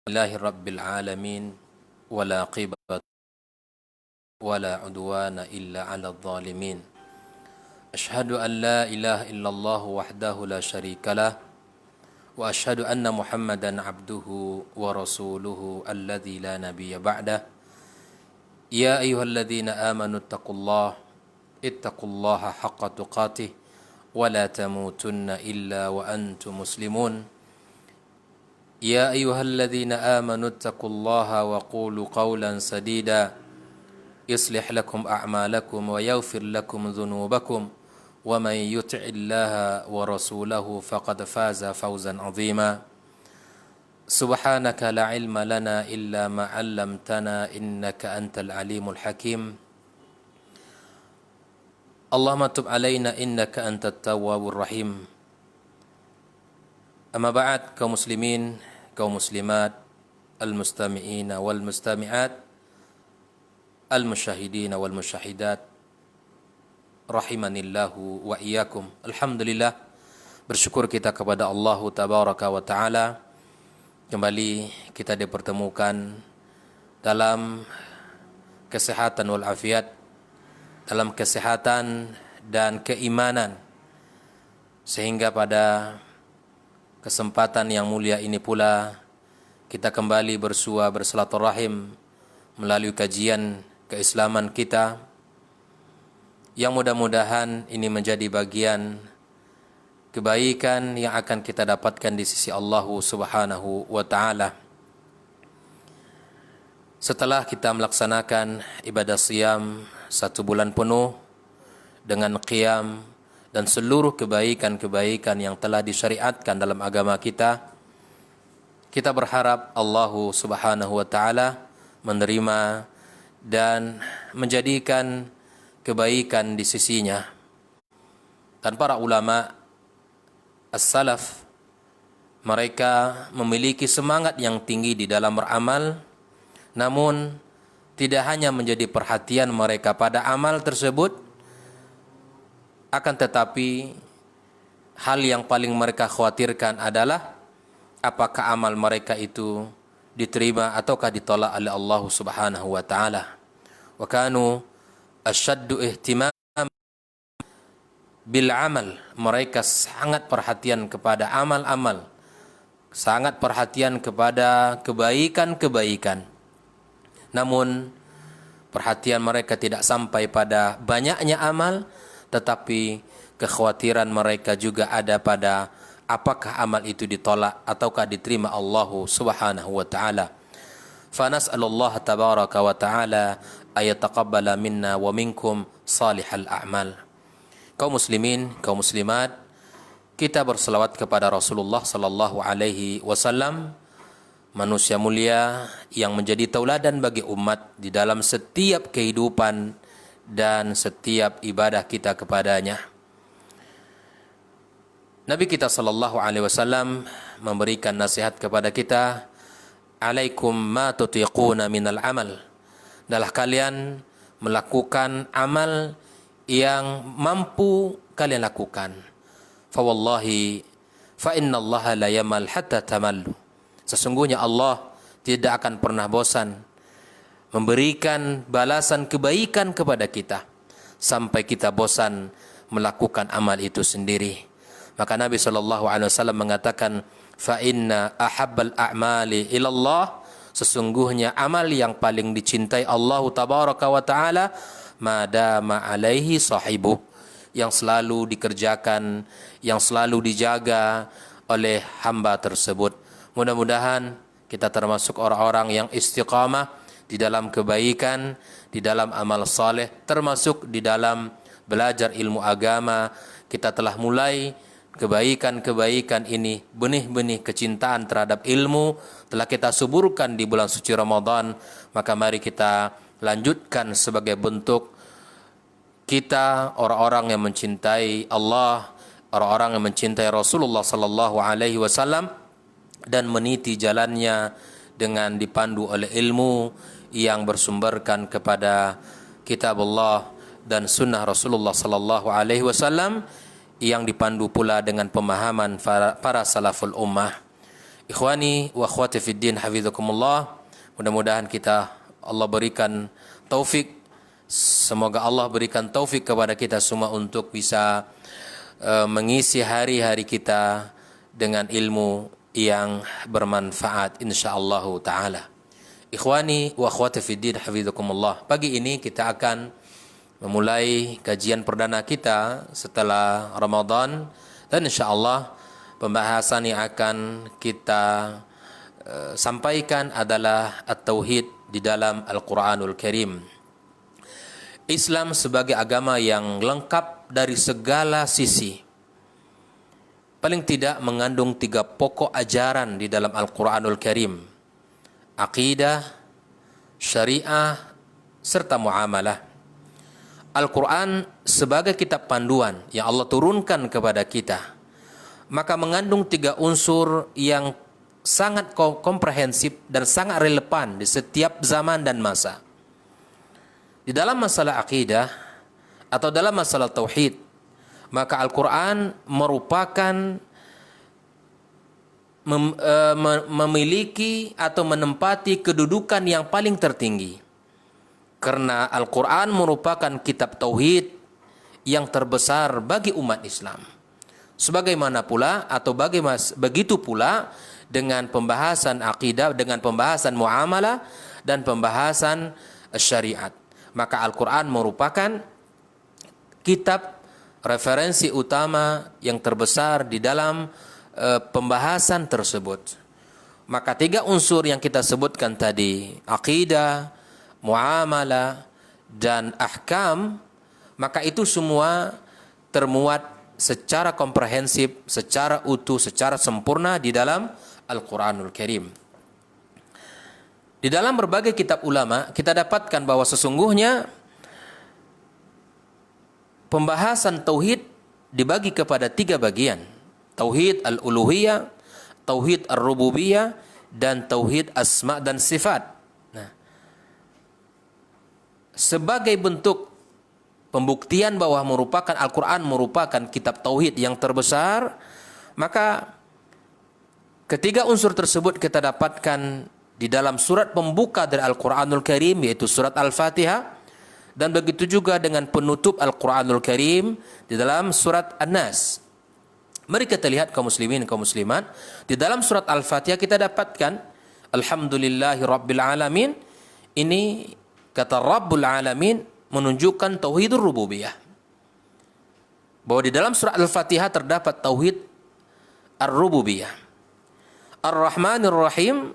Alhamdulillahi Rabbil Alamin wala qibata wala udwana illa ala zalimin. Ashhadu an la ilaha illallah wahdahu la syarikalah wa ashhadu anna Muhammadan abduhu wa rasuluhu alladzi la nabiyya ba'dah. Ya ayyuhalladzina amanu ittaqullaha haqqa tuqatih wa la tamutunna illa wa antum muslimun. يا أيها الذين آمنوا اتقوا الله وقولوا قولا سديدا يصلح لكم أعمالكم ويغفر لكم ذنوبكم ومن يطع الله ورسوله فقد فاز فوزا عظيما سبحانك لا علم لنا إلا ما علمتنا إنك أنت العليم الحكيم اللهم تب علينا إنك أنت التواب الرحيم. Amma ba'd, kaum muslimin, kaum muslimat, al-mustami'ina wal mustami'at, al-musyahidina wal musyahidat, rahimanillahu wa iyyakum. Alhamdulillah, bersyukur kita kepada Allah tabaraka wa ta'ala. Kembali kita dipertemukan dalam kesehatan wal afiat, dalam kesehatan dan keimanan, sehingga pada kesempatan yang mulia ini pula kita kembali bersua bersilaturahim melalui kajian keislaman kita, yang mudah-mudahan ini menjadi bagian kebaikan yang akan kita dapatkan di sisi Allah Subhanahu wa taala. Setelah kita melaksanakan ibadah siyam 1 bulan penuh dengan qiyam dan seluruh kebaikan-kebaikan yang telah disyariatkan dalam agama kita, kita berharap Allah Subhanahu wa taala menerima dan menjadikan kebaikan di sisinya. Dan para ulama as-salaf, mereka memiliki semangat yang tinggi di dalam beramal, namun tidak hanya menjadi perhatian mereka pada amal tersebut, akan tetapi hal yang paling mereka khawatirkan adalah apakah amal mereka itu diterima ataukah ditolak oleh Allah Subhanahu wa taala. Wa kanu asyaddu ihtimam bil amal. Mereka sangat perhatian kepada amal-amal, sangat perhatian kepada kebaikan-kebaikan. Namun perhatian mereka tidak sampai pada banyaknya amal, tetapi kekhawatiran mereka juga ada pada apakah amal itu ditolak ataukah diterima Allah Subhanahu wa taala. Fa nas'alullah tabaraka wa taala ayataqabbala minna wa minkum salihal a'mal. Kaum muslimin, kaum muslimat, kita berselawat kepada Rasulullah sallallahu alaihi wasallam, manusia mulia yang menjadi tauladan bagi umat di dalam setiap kehidupan dan setiap ibadah kita kepadanya. Nabi kita sallallahu alaihi wasallam memberikan nasihat kepada kita, alaikum ma tutiquna minal amal. Adalah kalian melakukan amal yang mampu kalian lakukan. Fa wallahi fa innallaha la yamal hatta tamallu. Sesungguhnya Allah tidak akan pernah bosan memberikan balasan kebaikan kepada kita sampai kita bosan melakukan amal itu sendiri. Maka Nabi SAW mengatakan, fa inna ahabbal a'mali ilallah, sesungguhnya amal yang paling dicintai Allah tabaraka wa ta'ala, madama alaihi sahibuh, yang selalu dikerjakan, yang selalu dijaga oleh hamba tersebut. Mudah-mudahan kita termasuk orang-orang yang istiqamah di dalam kebaikan, di dalam amal saleh, termasuk di dalam belajar ilmu agama. Kita telah mulai kebaikan-kebaikan ini, benih-benih kecintaan terhadap ilmu telah kita suburkan di bulan suci Ramadan. Maka mari kita lanjutkan sebagai bentuk kita orang-orang yang mencintai Allah, orang-orang yang mencintai Rasulullah sallallahu alaihi wasallam dan meniti jalannya dengan dipandu oleh ilmu yang bersumberkan kepada kitab Allah dan sunnah Rasulullah sallallahu alaihi wasallam, yang dipandu pula dengan pemahaman para salaful ummah. Ikhwani wa akhwati fid din, hafizakumullah. Mudah-mudahan Allah berikan taufik. Semoga Allah berikan taufik kepada kita semua untuk bisa mengisi hari-hari kita dengan ilmu yang bermanfaat insyaallah taala. Ikhwani wa akhwati fid din, hafizakumullah. Pagi ini kita akan memulai kajian perdana kita setelah Ramadan, dan insyaallah pembahasan yang akan kita sampaikan adalah at-tauhid di dalam Al-Quranul Karim. Islam sebagai agama yang lengkap dari segala sisi. Paling tidak mengandung 3 pokok ajaran di dalam Al-Quranul Karim. Aqidah, syariah, serta muamalah. Al-Quran sebagai kitab panduan yang Allah turunkan kepada kita, maka mengandung 3 unsur yang sangat komprehensif dan sangat relevan di setiap zaman dan masa. Di dalam masalah akidah atau dalam masalah tauhid, maka Al-Quran merupakan memiliki atau menempati kedudukan yang paling tertinggi. Karena Al-Quran merupakan kitab tauhid yang terbesar bagi umat Islam. Sebagaimana pula atau begitu pula dengan pembahasan akidah, dengan pembahasan muamalah dan pembahasan syariat. Maka Al-Quran merupakan kitab referensi utama yang terbesar di dalam pembahasan tersebut. Maka 3 unsur yang kita sebutkan tadi, akidah, muamalah, dan ahkam, maka itu semua termuat secara komprehensif, secara utuh, secara sempurna di dalam Al-Quranul Karim. Di dalam berbagai kitab ulama kita dapatkan bahwa sesungguhnya pembahasan tauhid dibagi kepada 3 bagian. Tauhid al-uluhiyah, tauhid ar-rububiyah, dan tauhid asma dan sifat. Nah, sebagai bentuk pembuktian bahwa Al-Quran merupakan kitab tauhid yang terbesar, maka ketiga unsur tersebut kita dapatkan di dalam surat pembuka dari Al-Quranul Karim, yaitu surat Al-Fatihah, dan begitu juga dengan penutup Al-Quranul Karim di dalam surat An-Nas. Mari kita lihat kaum muslimin, kaum muslimat, di dalam surat Al-Fatihah kita dapatkan Alhamdulillahi Rabbil Alamin. Ini kata Rabbul Alamin menunjukkan tauhidur rububiyah. Bahwa di dalam surat Al-Fatihah terdapat tauhid ar-rububiyah. Ar-Rahmanir Rahim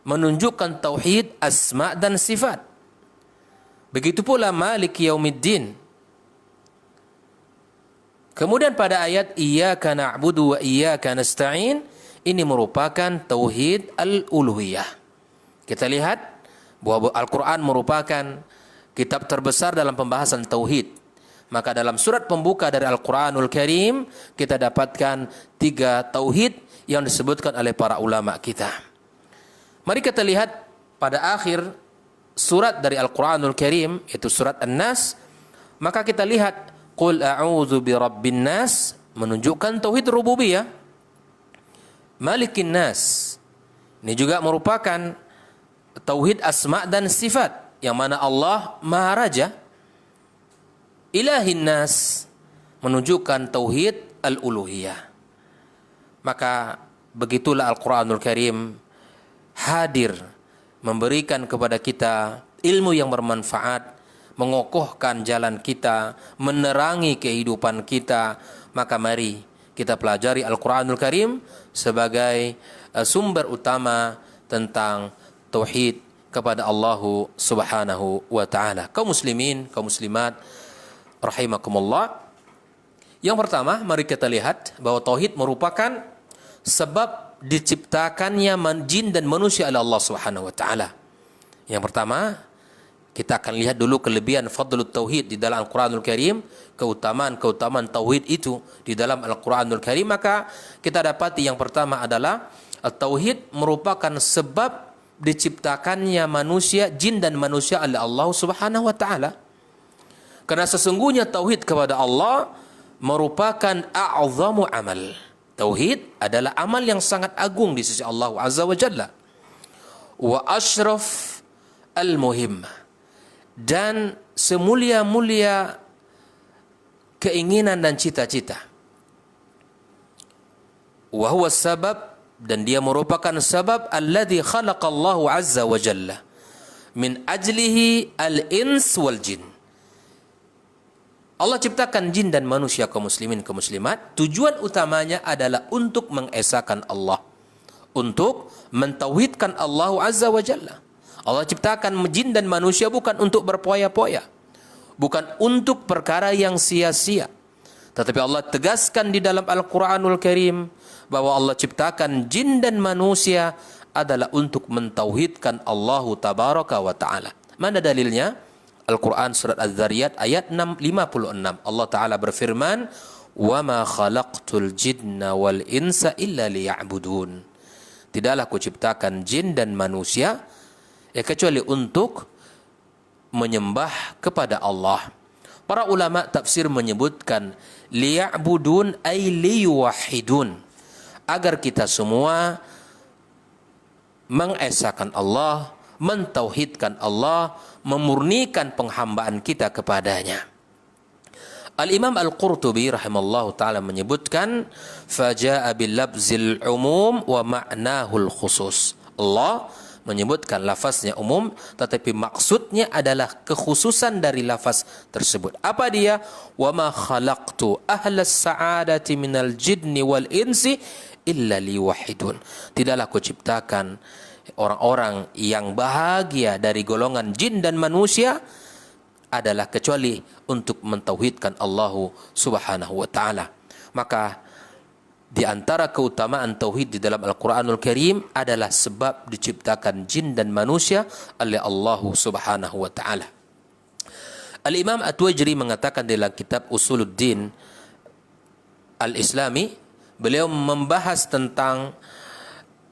menunjukkan tauhid asma dan sifat. Begitu pula Malik Yaumiddin. Kemudian pada ayat Iyyaka na'budu wa iyyaka nasta'in, ini merupakan tauhid al-uluhiyah. Kita lihat bahwa Al-Quran merupakan kitab terbesar dalam pembahasan tauhid. Maka dalam surat pembuka dari Al-Quranul Karim kita dapatkan 3 tauhid yang disebutkan oleh para ulama kita. Mari kita lihat pada akhir surat dari Al-Quranul Karim, yaitu surat An-Nas. Maka kita lihat Qul a'udzu birabbin nas, menunjukkan tauhid rububiyah. Malikin nas, ini juga merupakan tauhid asma dan sifat, yang mana Allah Maha Raja. Ilahin nas menunjukkan tauhid al-uluhiyah. Maka begitulah Al-Quranul Karim hadir memberikan kepada kita ilmu yang bermanfaat, mengokohkan jalan kita, menerangi kehidupan kita. Maka mari kita pelajari Al-Quranul Karim sebagai sumber utama tentang tauhid kepada Allah Subhanahu wa taala. Kaum muslimin, kaum muslimat rahimakumullah. Yang pertama, mari kita lihat bahwa tauhid merupakan sebab diciptakannya jin dan manusia oleh Allah Subhanahu wa taala. Yang pertama, kita akan lihat dulu kelebihan fadlut tauhid di dalam Al-Quranul Karim, keutamaan tauhid itu di dalam Al-Quranul Karim. Maka kita dapati yang pertama adalah tauhid merupakan sebab diciptakannya manusia, jin dan manusia oleh Allah Subhanahu wa taala. Karena sesungguhnya tauhid kepada Allah merupakan a'zamu amal, Tauhid adalah amal yang sangat agung di sisi Allah Azza wa Jalla. Wa ashraf al-muhim, dan semulia-mulia keinginan dan cita-cita. Wa huwa sabab, dan dia merupakan sebab alladzi khalaqallahu Azza wa Jalla min ajlihi al-ins wal jin. Allah ciptakan jin dan manusia, kaum muslimin, kaum muslimat. Tujuan utamanya adalah untuk mengesahkan Allah, untuk mentauhidkan Allah Azza wa Jalla. Allah ciptakan jin dan manusia bukan untuk berpoya-poya, bukan untuk perkara yang sia-sia. Tetapi Allah tegaskan di dalam Al-Quranul Karim bahwa Allah ciptakan jin dan manusia adalah untuk mentauhidkan Allah Tabaraka wa Ta'ala. Mana dalilnya? Al-Quran surat Az-Zariyat ayat 56. Allah Ta'ala berfirman, وَمَا خَلَقْتُ الْجِنَّ وَالْإِنسَ إِلَّا لِيَعْبُدُونَ. Tidaklah kuciptakan jin dan manusia kecuali untuk menyembah kepada Allah. Para ulama tafsir menyebutkan liya'budun ay liyuwahidun, agar kita semua mengesahkan Allah, mentauhidkan Allah, memurnikan penghambaan kita kepadanya. Al-Imam Al-Qurtubi rahimallahu ta'ala menyebutkan faja'a bil labzil umum wa ma'nahul khusus. Allah menyebutkan lafaznya umum, tetapi maksudnya adalah kekhususan dari lafaz tersebut. Apa dia? Wa ma khalaqtu ahlas sa'adati minal jinni wal insi illa liwahidun. Tidaklah aku ciptakan orang-orang yang bahagia dari golongan jin dan manusia adalah kecuali untuk mentauhidkan Allah Subhanahu wa Ta'ala. Maka di antara keutamaan tauhid di dalam Al-Quranul Karim adalah sebab diciptakan jin dan manusia oleh Allah Subhanahu wa Ta'ala. Al-Imam At-Tuwajri mengatakan dalam kitab Usuluddin Al-Islami, beliau membahas tentang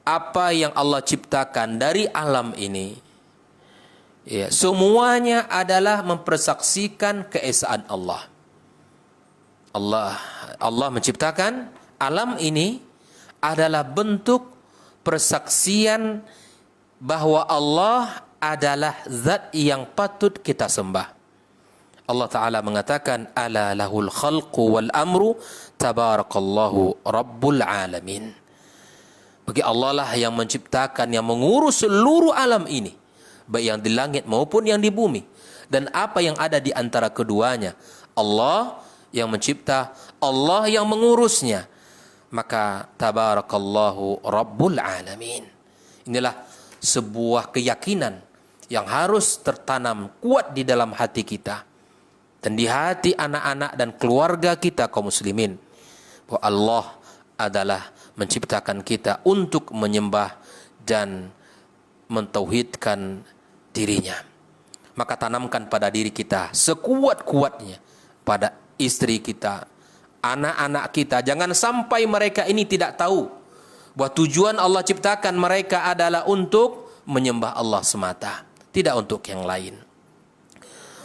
apa yang Allah ciptakan dari alam ini, ya, semuanya adalah mempersaksikan keesaan Allah. Allah menciptakan alam ini adalah bentuk persaksian bahwa Allah adalah zat yang patut kita sembah. Allah Ta'ala mengatakan, ala lahul khalqu wal amru tabarakallahu rabbul alamin. Bagi Allah lah yang menciptakan, yang mengurus seluruh alam ini, baik yang di langit maupun yang di bumi, dan apa yang ada di antara keduanya. Allah yang mencipta, Allah yang mengurusnya. Maka tabarakallahu rabbul alamin. Inilah sebuah keyakinan yang harus tertanam kuat di dalam hati kita dan di hati anak-anak dan keluarga kita kaum muslimin, bahwa Allah adalah menciptakan kita untuk menyembah dan mentauhidkan dirinya. Maka tanamkan pada diri kita sekuat-kuatnya, pada istri kita, anak-anak kita. Jangan sampai mereka ini tidak tahu bahwa tujuan Allah ciptakan mereka adalah untuk menyembah Allah semata, tidak untuk yang lain.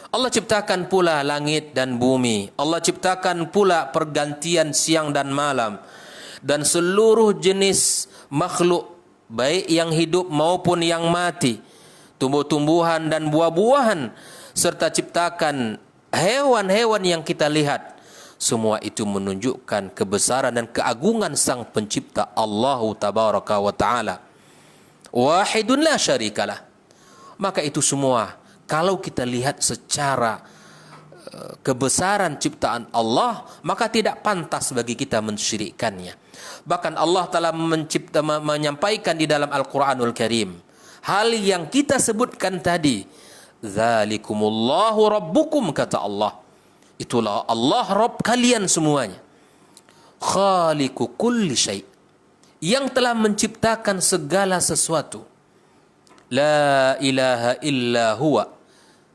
Allah ciptakan pula langit dan bumi. Allah ciptakan pula pergantian siang dan malam, dan seluruh jenis makhluk, baik yang hidup maupun yang mati, tumbuh-tumbuhan dan buah-buahan, serta ciptakan hewan-hewan yang kita lihat. Semua itu menunjukkan kebesaran dan keagungan Sang Pencipta Allah Tabaraka wa Ta'ala. Wahidun la syarikalah. Maka itu semua, kalau kita lihat secara kebesaran ciptaan Allah, maka tidak pantas bagi kita mensyirikkannya. Bahkan Allah telah menyampaikan di dalam Al-Quranul Karim hal yang kita sebutkan tadi. Dzalikumullahu rabbukum, kata Allah. Itulah Allah Rabb kalian semuanya. Khaliqu kulli syai', yang telah menciptakan segala sesuatu. La ilaha illa huwa,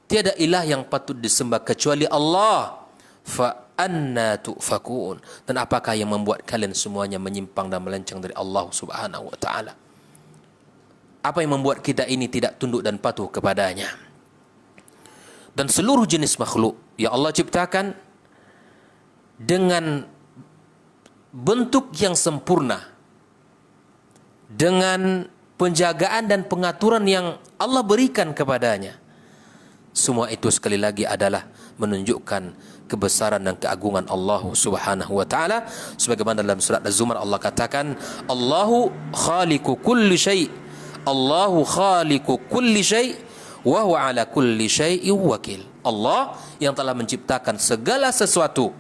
tiada ilah yang patut disembah kecuali Allah. Fa anna tu'fakun, dan apakah yang membuat kalian semuanya menyimpang dan melenceng dari Allah Subhanahu wa Ta'ala? Apa yang membuat kita ini tidak tunduk dan patuh kepadanya? Dan seluruh jenis makhluk yang Allah ciptakan dengan bentuk yang sempurna, dengan penjagaan dan pengaturan yang Allah berikan kepadanya. Semua itu sekali lagi adalah menunjukkan kebesaran dan keagungan Allah Subhanahu wa taala, sebagaimana dalam surat Az-Zumar Allah katakan, Allahu khaliqu kulli syai', Allahu khaliqu kulli syai' wa huwa ala kulli syai'in wakil. Allah yang telah menciptakan segala sesuatu,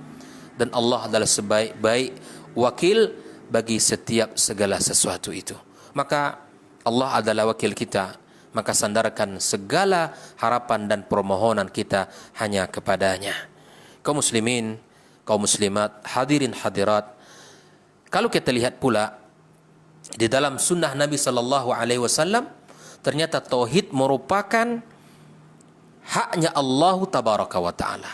dan Allah adalah sebaik-baik wakil bagi setiap segala sesuatu itu. Maka Allah adalah wakil kita, maka sandarkan segala harapan dan permohonan kita hanya kepadanya. Kaum muslimin, kaum muslimat, hadirin hadirat, kalau kita lihat pula di dalam sunnah Nabi sallallahu alaihi wasallam, ternyata tauhid merupakan haknya Allah tabaraka wa taala.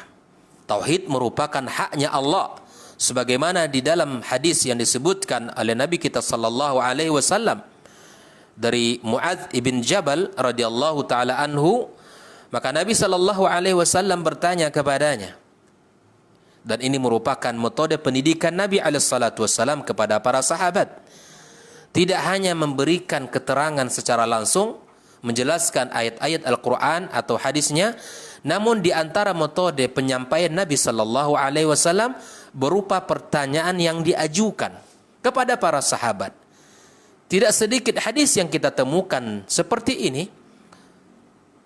Tauhid merupakan haknya Allah, sebagaimana di dalam hadis yang disebutkan oleh Nabi kita sallallahu alaihi wasallam dari Muadz ibn Jabal radhiyallahu taala anhu, maka Nabi sallallahu alaihi wasallam bertanya kepadanya, dan ini merupakan metode pendidikan Nabi alaihi salatu wasallam kepada para sahabat. Tidak hanya memberikan keterangan secara langsung, menjelaskan ayat-ayat Al-Quran atau hadisnya, namun di antara metode penyampaian Nabi sallallahu alaihi wasallam berupa pertanyaan yang diajukan kepada para sahabat. Tidak sedikit hadis yang kita temukan seperti ini.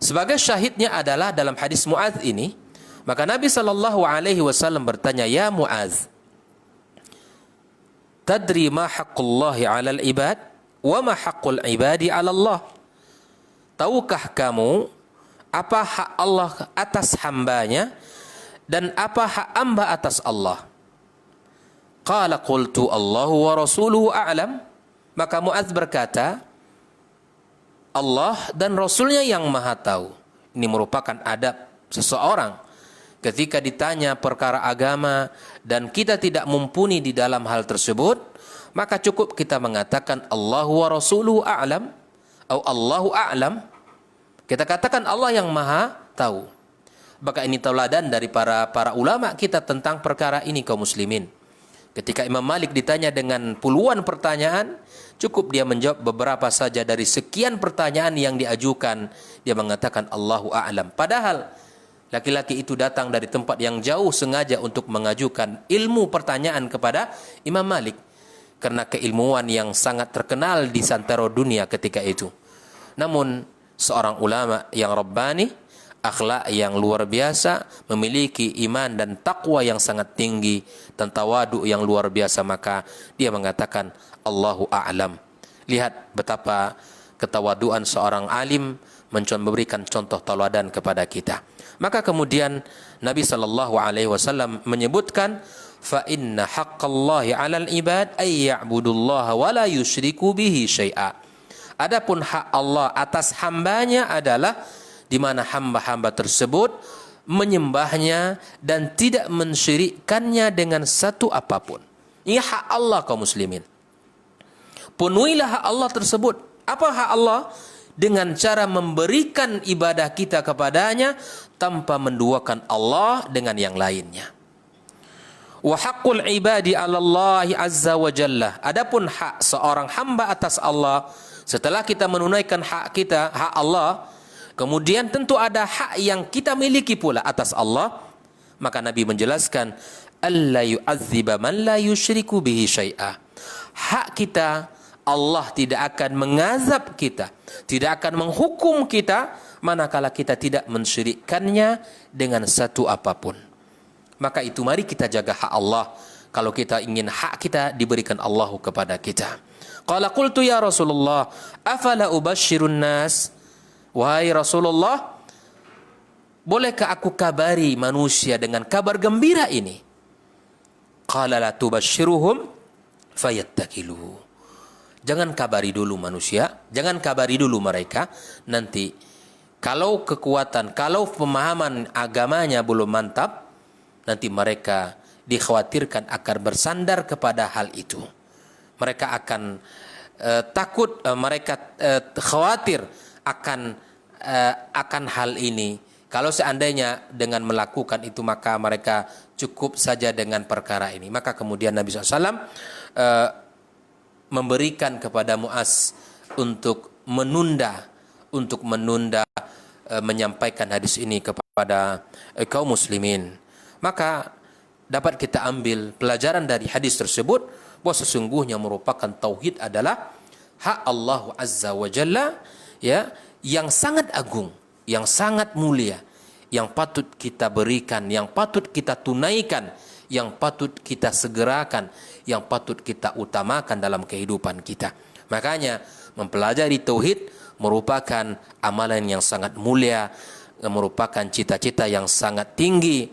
Sebagai syahidnya adalah dalam hadis Muadz ini, maka Nabi sallallahu alaihi wasallam bertanya, "Ya Muadz, tadri ma haqqullahi 'alal ibad wa ma haqqul ibadi 'ala Allah?" Tahukah kamu apa hak Allah atas hambanya dan apa hak hamba atas Allah? Qala qultu Allahu wa rasuluhu a'lam. Maka Muadz berkata, Allah dan Rasulnya yang maha tahu. Ini merupakan adab seseorang ketika ditanya perkara agama dan kita tidak mumpuni di dalam hal tersebut, maka cukup kita mengatakan Allahu wa rasuluhu a'lam atau Allahu a'lam. Kita katakan Allah yang maha tahu. Maka ini tauladan dari para ulama kita tentang perkara ini, kaum muslimin. Ketika Imam Malik ditanya dengan puluhan pertanyaan, cukup dia menjawab beberapa saja dari sekian pertanyaan yang diajukan. Dia mengatakan Allahu a'lam. Padahal laki-laki itu datang dari tempat yang jauh sengaja untuk mengajukan ilmu pertanyaan kepada Imam Malik, karena keilmuan yang sangat terkenal di santero dunia ketika itu. Namun seorang ulama yang rabbani, akhlak yang luar biasa, memiliki iman dan takwa yang sangat tinggi dan tawadu yang luar biasa, maka dia mengatakan Allahu a'lam. Lihat betapa ketawaduan seorang alim memberikan contoh tauladan kepada kita. Maka kemudian Nabi sallallahu alaihi wasallam menyebutkan, fa inna haqqallahi 'alal ibad ay ya'budullaha wa la yusyriku bihi syai'a. Adapun hak Allah atas hambanya adalah di mana hamba-hamba tersebut menyembahnya dan tidak mensyirikkannya dengan satu apapun. Ini hak Allah, kaum muslimin. Penuhilah hak Allah tersebut. Apa hak Allah? Dengan cara memberikan ibadah kita kepadanya tanpa menduakan Allah dengan yang lainnya. Wa haqqul ibadi 'ala Allah azza wa jalla. Adapun hak seorang hamba atas Allah, setelah kita menunaikan hak kita, hak Allah, kemudian tentu ada hak yang kita miliki pula atas Allah. Maka Nabi menjelaskan, alla yu'adziba man la yusyriku bihi syai'a. Hak kita, Allah tidak akan mengazab kita, tidak akan menghukum kita manakala kita tidak mensyirikkannya dengan satu apapun. Maka itu mari kita jaga hak Allah kalau kita ingin hak kita diberikan Allah kepada kita. Qala qultu ya Rasulullah, afala ubashshirun nas? Wahai Rasulullah, bolehkah aku kabari manusia dengan kabar gembira ini? Qala la tubashshiruhum fayattakilu. Jangan kabari dulu manusia, jangan kabari dulu mereka. Nanti kalau kekuatan, kalau pemahaman agamanya belum mantap, nanti mereka dikhawatirkan akan bersandar kepada hal itu. Mereka akan mereka khawatir akan hal ini, Kalau seandainya dengan melakukan itu maka mereka cukup saja dengan perkara ini. Maka kemudian Nabi SAW memberikan kepada Muaz untuk menunda menyampaikan hadis ini kepada kaum muslimin. Maka dapat kita ambil pelajaran dari hadis tersebut bahwa sesungguhnya merupakan tauhid adalah hak Allah Azza wa Jalla, ya, yang sangat agung, yang sangat mulia, yang patut kita berikan, yang patut kita tunaikan, yang patut kita segerakan, yang patut kita utamakan dalam kehidupan kita. Makanya mempelajari tauhid merupakan amalan yang sangat mulia, merupakan cita-cita yang sangat tinggi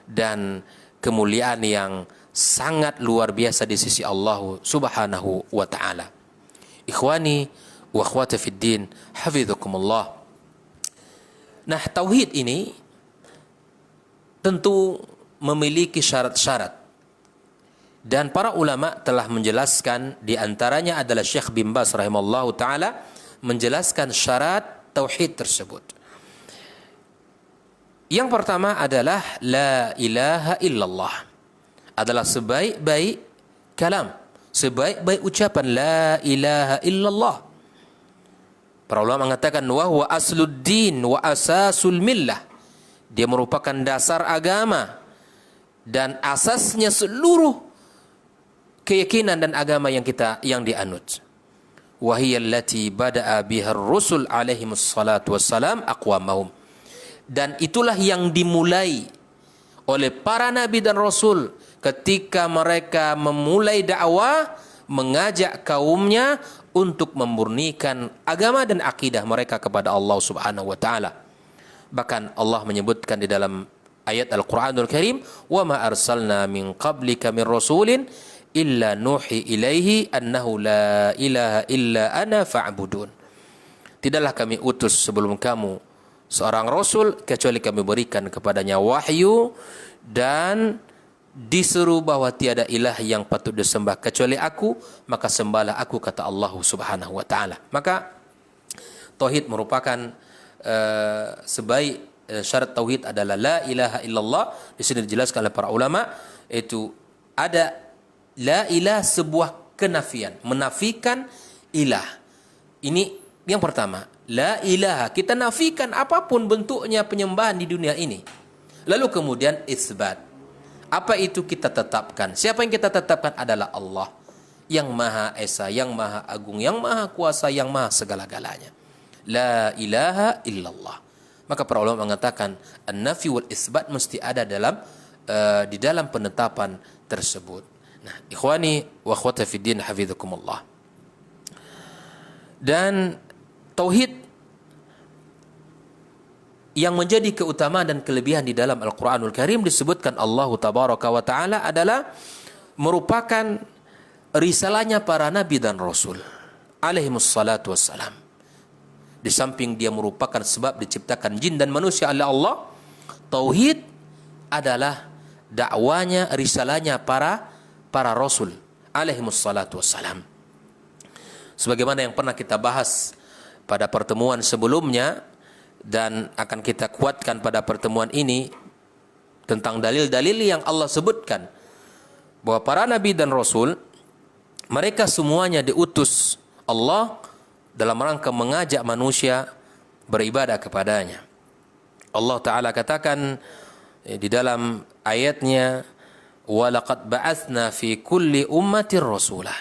dan kemuliaan yang sangat luar biasa di sisi Allah Subhanahu wa taala. Ikhwani wa akhwati fid din, hafizakumullah. Nah, tauhid ini tentu memiliki syarat-syarat. Dan para ulama telah menjelaskan, di antaranya adalah Syekh bin Baz rahimallahu taala menjelaskan syarat tauhid tersebut. Yang pertama adalah la ilaha illallah. Adalah sebaik-baik kalam, sebaik-baik ucapan la ilaha illallah. Para ulama mengatakan wa huwa asluddin wa asasul millah. Dia merupakan dasar agama dan asasnya seluruh keyakinan dan agama yang dianut. Wa hiya allati bada'a biha ar-rusul alaihimus salatu wassalam aqwamahum. Dan itulah yang dimulai oleh para nabi dan rasul ketika mereka memulai dakwah, mengajak kaumnya untuk memurnikan agama dan akidah mereka kepada Allah Subhanahu wa taala. Bahkan Allah menyebutkan di dalam ayat Al-Qur'anul Karim, "Wa ma arsalna min qablika min rasulin illa nuhi ilaihi annahu la ilaha illa ana fa'budun." Tidaklah kami utus sebelum kamu seorang rasul kecuali kami berikan kepadanya wahyu dan disuruh bahwa tiada ilah yang patut disembah kecuali aku, maka sembahlah aku, kata Allah Subhanahu wa taala. Maka tauhid merupakan syarat tauhid adalah la ilaha illallah. Di sini dijelaskan oleh para ulama, itu ada la ilah, sebuah kenafian, menafikan ilah. Ini yang pertama, la ilaha, kita nafikan apapun bentuknya penyembahan di dunia ini. Lalu kemudian isbat. Apa itu kita tetapkan? Siapa yang kita tetapkan adalah Allah, yang Maha Esa, yang Maha Agung, yang Maha Kuasa, yang Maha segala-galanya. La ilaha illallah. Maka para ulama mengatakan an-nafi wal isbat mesti ada di dalam penetapan tersebut. Nah, ikhwani wa akhwati fid din, hafizakumullah. Dan tauhid yang menjadi keutamaan dan kelebihan di dalam Al-Quranul Karim disebutkan Allah Tabaraka wa Ta'ala adalah merupakan risalahnya para nabi dan rasul alaihimus salatu wassalam. Di samping dia merupakan sebab diciptakan jin dan manusia oleh Allah, tauhid adalah dakwanya, risalahnya para rasul alaihimus salatu wassalam. Sebagaimana yang pernah kita bahas pada pertemuan sebelumnya dan akan kita kuatkan pada pertemuan ini tentang dalil-dalil yang Allah sebutkan bahwa para nabi dan rasul mereka semuanya diutus Allah dalam rangka mengajak manusia beribadah kepadanya. Allah Ta'ala katakan di dalam ayatnya, وَلَقَدْ بَعَثْنَا فِي كُلِّ أُمَّةٍ رَسُولًا.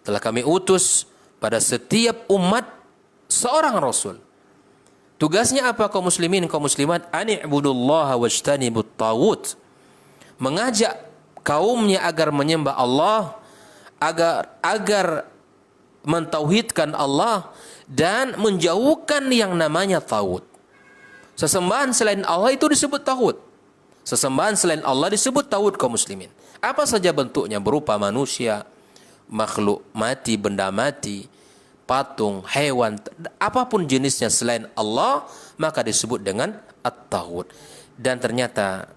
Telah kami utus pada setiap umat seorang rasul. Tugasnya apa kaum muslimin, kaum muslimat? Ani'budullaha wajtanibut taghut. Mengajak kaumnya agar menyembah Allah, agar mentauhidkan Allah dan menjauhkan yang namanya taghut. Sesembahan selain Allah itu disebut taghut. Sesembahan selain Allah disebut taghut kaum muslimin. Apa saja bentuknya, berupa manusia, makhluk mati, benda mati, patung, hewan, apapun jenisnya selain Allah, maka disebut dengan at-taghut. Dan ternyata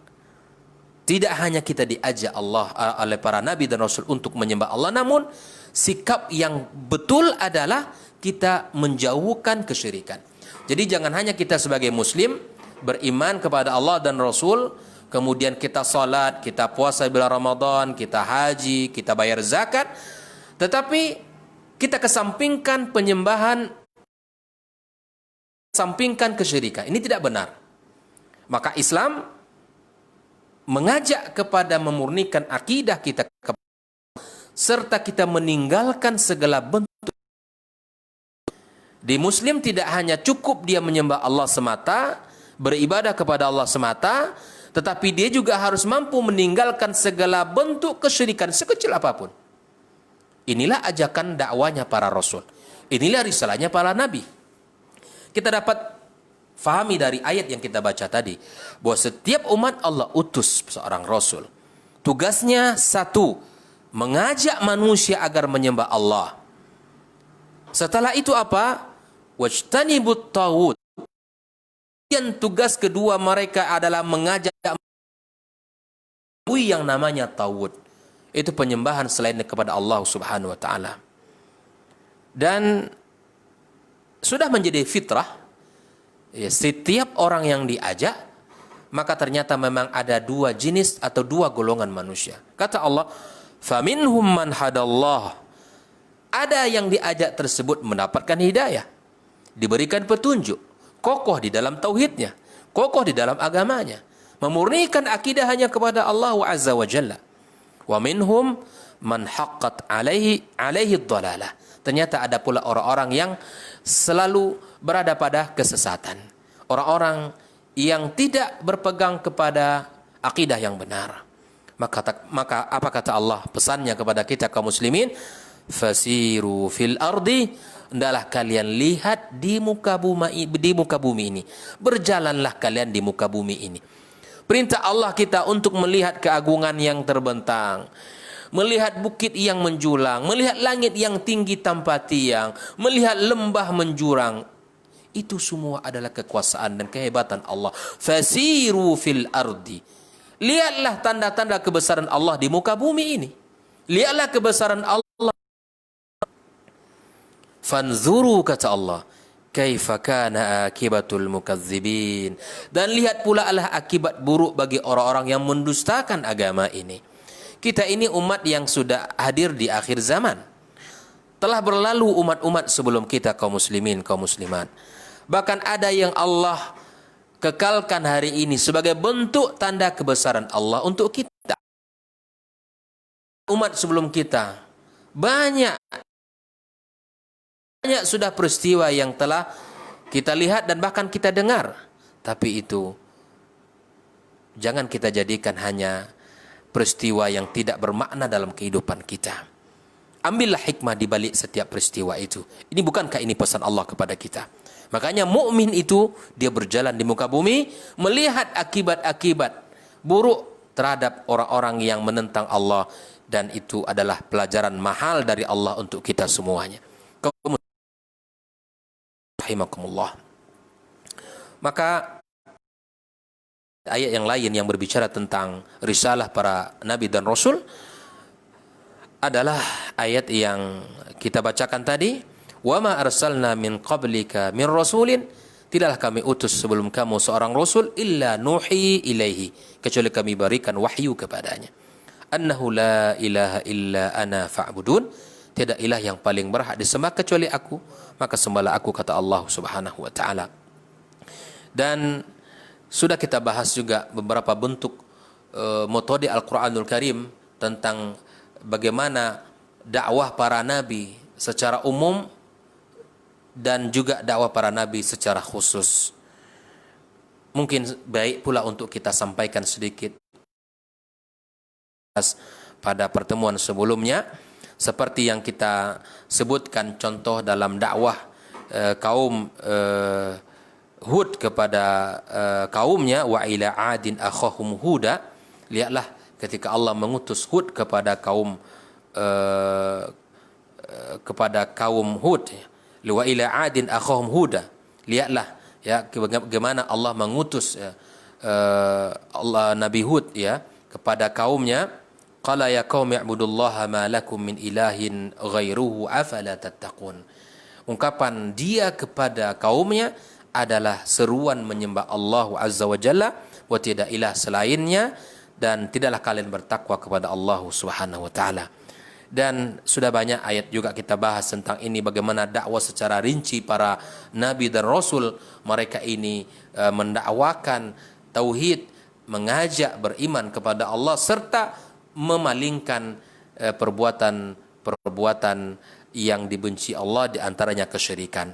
tidak hanya kita diajak Allah oleh para nabi dan rasul untuk menyembah Allah, namun sikap yang betul adalah kita menjauhkan kesyirikan. Jadi jangan hanya kita sebagai muslim beriman kepada Allah dan Rasul, kemudian kita salat, kita puasa bulan Ramadan, kita haji, kita bayar zakat, tetapi kita kesampingkan penyembahan, kesampingkan kesyirikan. Ini tidak benar. Maka Islam mengajak kepada memurnikan akidah kita serta kita meninggalkan segala bentuk. Di Muslim tidak hanya cukup dia menyembah Allah semata, beribadah kepada Allah semata, tetapi dia juga harus mampu meninggalkan segala bentuk kesyirikan sekecil apapun. Inilah ajakan dakwanya para rasul. Inilah risalahnya para nabi. Kita dapat fahami dari ayat yang kita baca tadi, bahwa setiap umat Allah utus seorang rasul. Tugasnya satu, mengajak manusia agar menyembah Allah. Setelah itu apa? Wajtanibut taghut. Dan tugas kedua mereka adalah mengajak yang namanya taghut. Itu penyembahan selain kepada Allah Subhanahu wa taala. Dan sudah menjadi fitrah, ya, setiap orang yang diajak, maka ternyata memang ada dua jenis atau dua golongan manusia. Kata Allah, "Faminhum man hadallah." Ada yang diajak tersebut mendapatkan hidayah, diberikan petunjuk, kokoh di dalam tauhidnya, kokoh di dalam agamanya, memurnikan akidah hanya kepada Allah Azza wa Jalla. Wa minhum man haqqat alaihi dhalalah. Ternyata ada pula orang-orang yang selalu berada pada kesesatan. Orang-orang yang tidak berpegang kepada akidah yang benar. Maka apa kata Allah pesannya kepada kita kaum muslimin? Fasiru fil ardi, hendaklah kalian lihat di muka bumi ini. Berjalanlah kalian di muka bumi ini. Perintah Allah kita untuk melihat keagungan yang terbentang, melihat bukit yang menjulang, melihat langit yang tinggi tanpa tiang, melihat lembah menjurang. Itu semua adalah kekuasaan dan kehebatan Allah. Fasiru fil ardi. Lihatlah tanda-tanda kebesaran Allah di muka bumi ini. Lihatlah kebesaran Allah. Fanzuru, kata Allah, kaifa kana akibatul mukadzibin. Dan lihat pula lah akibat buruk bagi orang-orang yang mendustakan agama ini. Kita ini umat yang sudah hadir di akhir zaman. Telah berlalu umat-umat sebelum kita kaum muslimin, kaum muslimat. Bahkan ada yang Allah kekalkan hari ini sebagai bentuk tanda kebesaran Allah untuk kita. Umat sebelum kita banyak sudah peristiwa yang telah kita lihat dan bahkan kita dengar. Tapi itu jangan kita jadikan hanya peristiwa yang tidak bermakna dalam kehidupan kita. Ambillah hikmah di balik setiap peristiwa itu. Ini bukankah ini pesan Allah kepada kita? Makanya mukmin itu dia berjalan di muka bumi melihat akibat-akibat buruk terhadap orang-orang yang menentang Allah, dan itu adalah pelajaran mahal dari Allah untuk kita semuanya. Rahimakumullah. Maka ayat yang lain yang berbicara tentang risalah para nabi dan rasul adalah ayat yang kita bacakan tadi. Wa ma arsalna min qablika min rasulin, tidaklah kami utus sebelum kamu seorang rasul illa nuhi ilaihi, kecuali kami berikan wahyu kepadanya. Annahu la ilaha illa ana fa'budun, tiada ilah yang paling berhak disembah kecuali aku, maka sembahlah aku, kata Allah Subhanahu wa taala. Dan sudah kita bahas juga beberapa bentuk metode Al-Qur'anul Karim tentang bagaimana dakwah para nabi secara umum dan juga dakwah para nabi secara khusus. Mungkin baik pula untuk kita sampaikan sedikit pada pertemuan sebelumnya, seperti yang kita sebutkan contoh dalam dakwah kaum Hud kepada kaumnya, wa ila adin akhahum huda. Lihatlah ketika Allah mengutus Hud kepada kaum Hud, wa ila adin akhahum huda. Lihatlah ya bagaimana Allah mengutus Allah Nabi Hud ya kepada kaumnya. Qala ya qaumi i'budullaha ma lakum min ilahin ghairuhu afala tattaqun. Ungkapan dia kepada kaumnya, adalah seruan menyembah Allah Azza wa Jalla wa tidak ilah selainnya, dan tidaklah kalian bertakwa kepada Allah Subhanahu wa taala. Dan sudah banyak ayat juga kita bahas tentang ini, bagaimana dakwah secara rinci para nabi dan rasul. Mereka ini mendakwakan tauhid, mengajak beriman kepada Allah, serta memalingkan perbuatan-perbuatan yang dibenci Allah, di antaranya kesyirikan.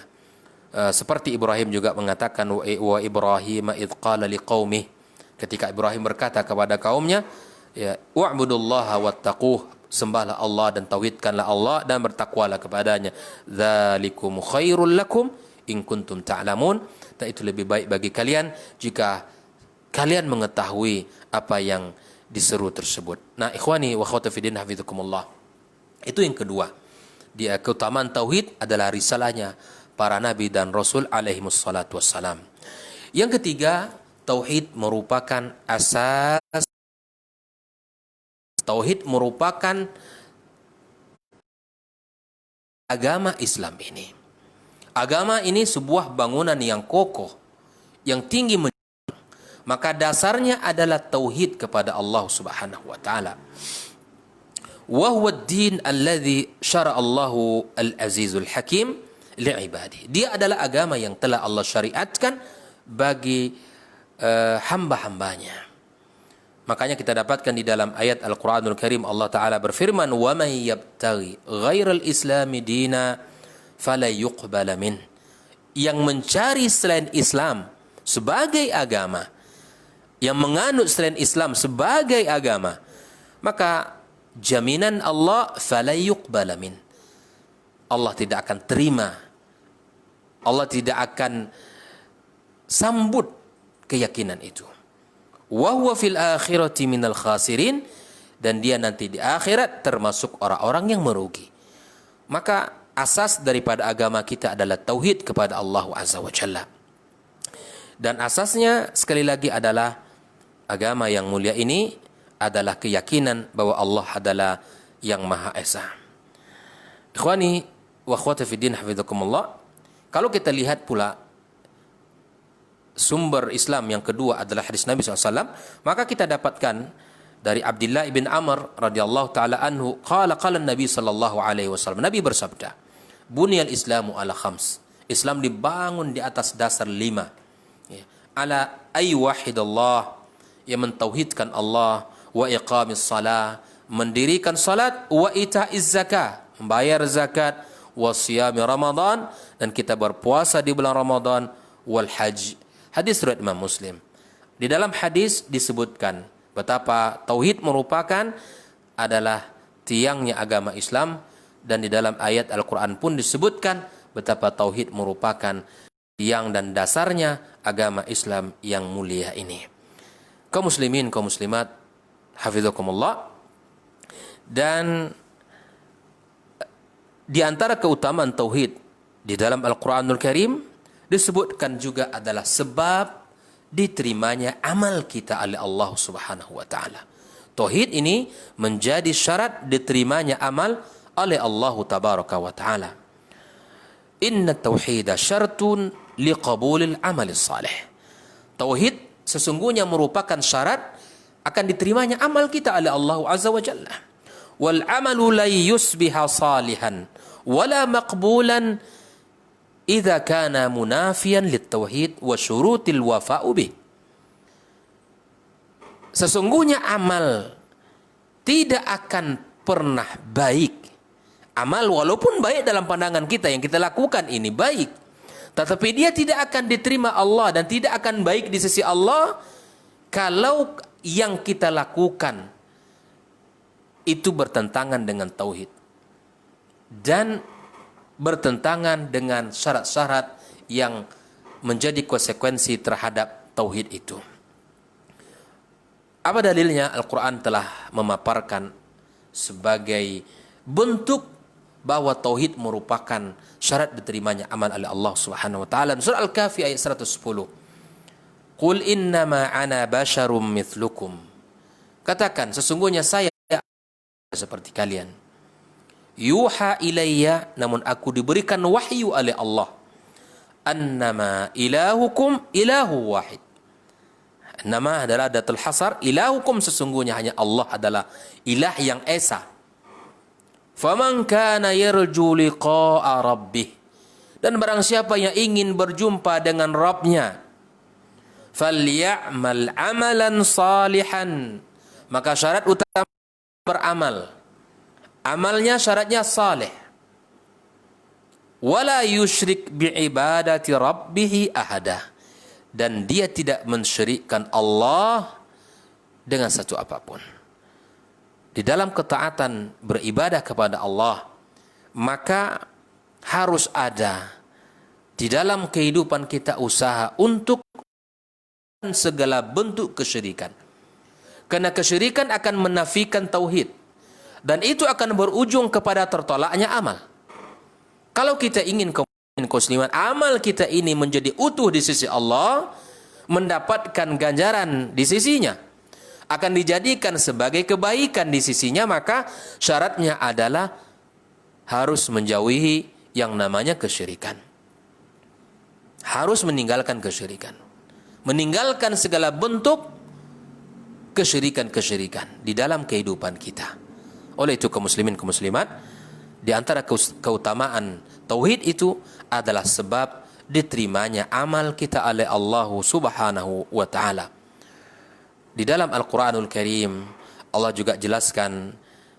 Seperti Ibrahim juga mengatakan, wa Ibrahim idh qala liqaumih, ketika Ibrahim berkata kepada kaumnya, ya, wa'budullaha wattaquh, sembahlah Allah dan tauhidkanlah Allah dan bertakwalah kepadanya. Dzalikum khairul lakum in kuntum ta'lamun, dan itu lebih baik bagi kalian jika kalian mengetahui apa yang diseru tersebut. Nah, ikhwani wa akhwati fiddin hafizakumullah. Itu yang kedua. Dia keutamaan tauhid adalah risalahnya para nabi dan rasul alaihi wassalatu wassalam. Yang ketiga, tauhid merupakan asas. Tauhid merupakan agama Islam ini. Agama ini sebuah bangunan yang kokoh, yang tinggi. Maka dasarnya adalah tauhid kepada Allah Subhanahu wa taala. Wa huwa ad-din alladhi syara'a Allahu al-azizul hakim li'ibadihi. Dia adalah agama yang telah Allah syariatkan bagi hamba-hambanya. Makanya kita dapatkan di dalam ayat Al-Quranul Karim, Allah Ta'ala berfirman, وَمَنْ يَبْتَغِي غَيْرَ الْإِسْلَامِ دِينًا فَلَا يُقْبَلَ مِنْهُ. Yang mencari selain Islam sebagai agama, yang menganut selain Islam sebagai agama, maka jaminan Allah, فَلَا يُقْبَلَ مِنْهُ, Allah tidak akan terima, Allah tidak akan sambut keyakinan itu. Wa huwa fil akhirati minal khasirin, dan dia nanti di akhirat termasuk orang-orang yang merugi. Maka asas daripada agama kita adalah tauhid kepada Allah Azza wa Jalla. Dan asasnya sekali lagi adalah agama yang mulia ini adalah keyakinan bahwa Allah adalah yang Maha Esa. Ikhwani wa akhwati fiddin hafizakumullah. Kalau kita lihat pula sumber Islam yang kedua adalah hadis Nabi SAW, maka kita dapatkan dari Abdullah ibn Amr radhiyallahu taala anhu, qala Nabi sallallahu alaihi wasallam, Nabi bersabda, bunyal Islamu ala khams, Islam dibangun di atas dasar 5. Ya. Ala ay wahidallah, yang mentauhidkan Allah, wa iqamis salah, mendirikan salat, wa ita'iz zakah, membayar zakat, wa siyami Ramadan, dan kita berpuasa di bulan Ramadan, wal haji. Hadis riwayat Imam Muslim. Di dalam hadis disebutkan betapa tauhid merupakan adalah tiangnya agama Islam, dan di dalam ayat Al-Quran pun disebutkan betapa tauhid merupakan tiang dan dasarnya agama Islam yang mulia ini. Kaum muslimin, kaum muslimat, hafizakumullah. Dan di antara keutamaan tauhid di dalam Al-Quranul Karim disebutkan juga adalah sebab diterimanya amal kita oleh Allah Subhanahu wa taala. Tauhid ini menjadi syarat diterimanya amal oleh Allah Tabaraka wa taala. Inna tauhida syartun liqabulil amalis salih. Tauhid sesungguhnya merupakan syarat akan diterimanya amal kita oleh Allah Azza wa Jalla. Wal amalu la yusbiha salihan wala maqbulan idza kana munafiyan lit-tauhid wa syurutil wafa'u bih. Sesungguhnya amal tidak akan pernah baik. Amal walaupun baik dalam pandangan kita, yang kita lakukan ini baik, tetapi dia tidak akan diterima Allah dan tidak akan baik di sisi Allah kalau yang kita lakukan itu bertentangan dengan tauhid dan bertentangan dengan syarat-syarat yang menjadi konsekuensi terhadap tauhid itu. Apa dalilnya? Al-Quran telah memaparkan sebagai bentuk bahwa tauhid merupakan syarat diterimanya amal oleh Allah Subhanahu wa taala. Surah Al-Kahfi ayat 110. Qul innama ana basyarum mithlukum. Katakan, sesungguhnya saya seperti kalian. Yuha ilayya, namun aku diberikan wahyu oleh Allah. annama ilahukum ilahu wahid. Nama adalah datul hasar, ilahukum sesungguhnya hanya Allah adalah ilah yang esa. Faman kana yarju liqa'a rabbih, dan barang siapa yang ingin berjumpa dengan Rabbnya, falyamal amalan salihan, maka syarat utama beramal, amalnya syaratnya saleh. Wala yusyrik biibadati rabbih ahada, dan dia tidak mensyirikkan Allah dengan satu apapun. Di dalam ketaatan beribadah kepada Allah, maka harus ada di dalam kehidupan kita usaha untuk segala bentuk kesyirikan. Karena kesyirikan akan menafikan tauhid, dan itu akan berujung kepada tertolaknya amal. Kalau kita ingin musliman, amal kita ini menjadi utuh di sisi Allah, mendapatkan ganjaran di sisinya, akan dijadikan sebagai kebaikan di sisinya, maka syaratnya adalah harus menjauhi yang namanya kesyirikan. Harus meninggalkan kesyirikan. Meninggalkan segala bentuk kesyirikan-kesyirikan di dalam kehidupan kita. Oleh itu kaum muslimin, kaum muslimat, di antara keutamaan tauhid itu adalah sebab diterimanya amal kita oleh Allah Subhanahu wa taala. Di dalam Al-Qur'anul Karim Allah juga jelaskan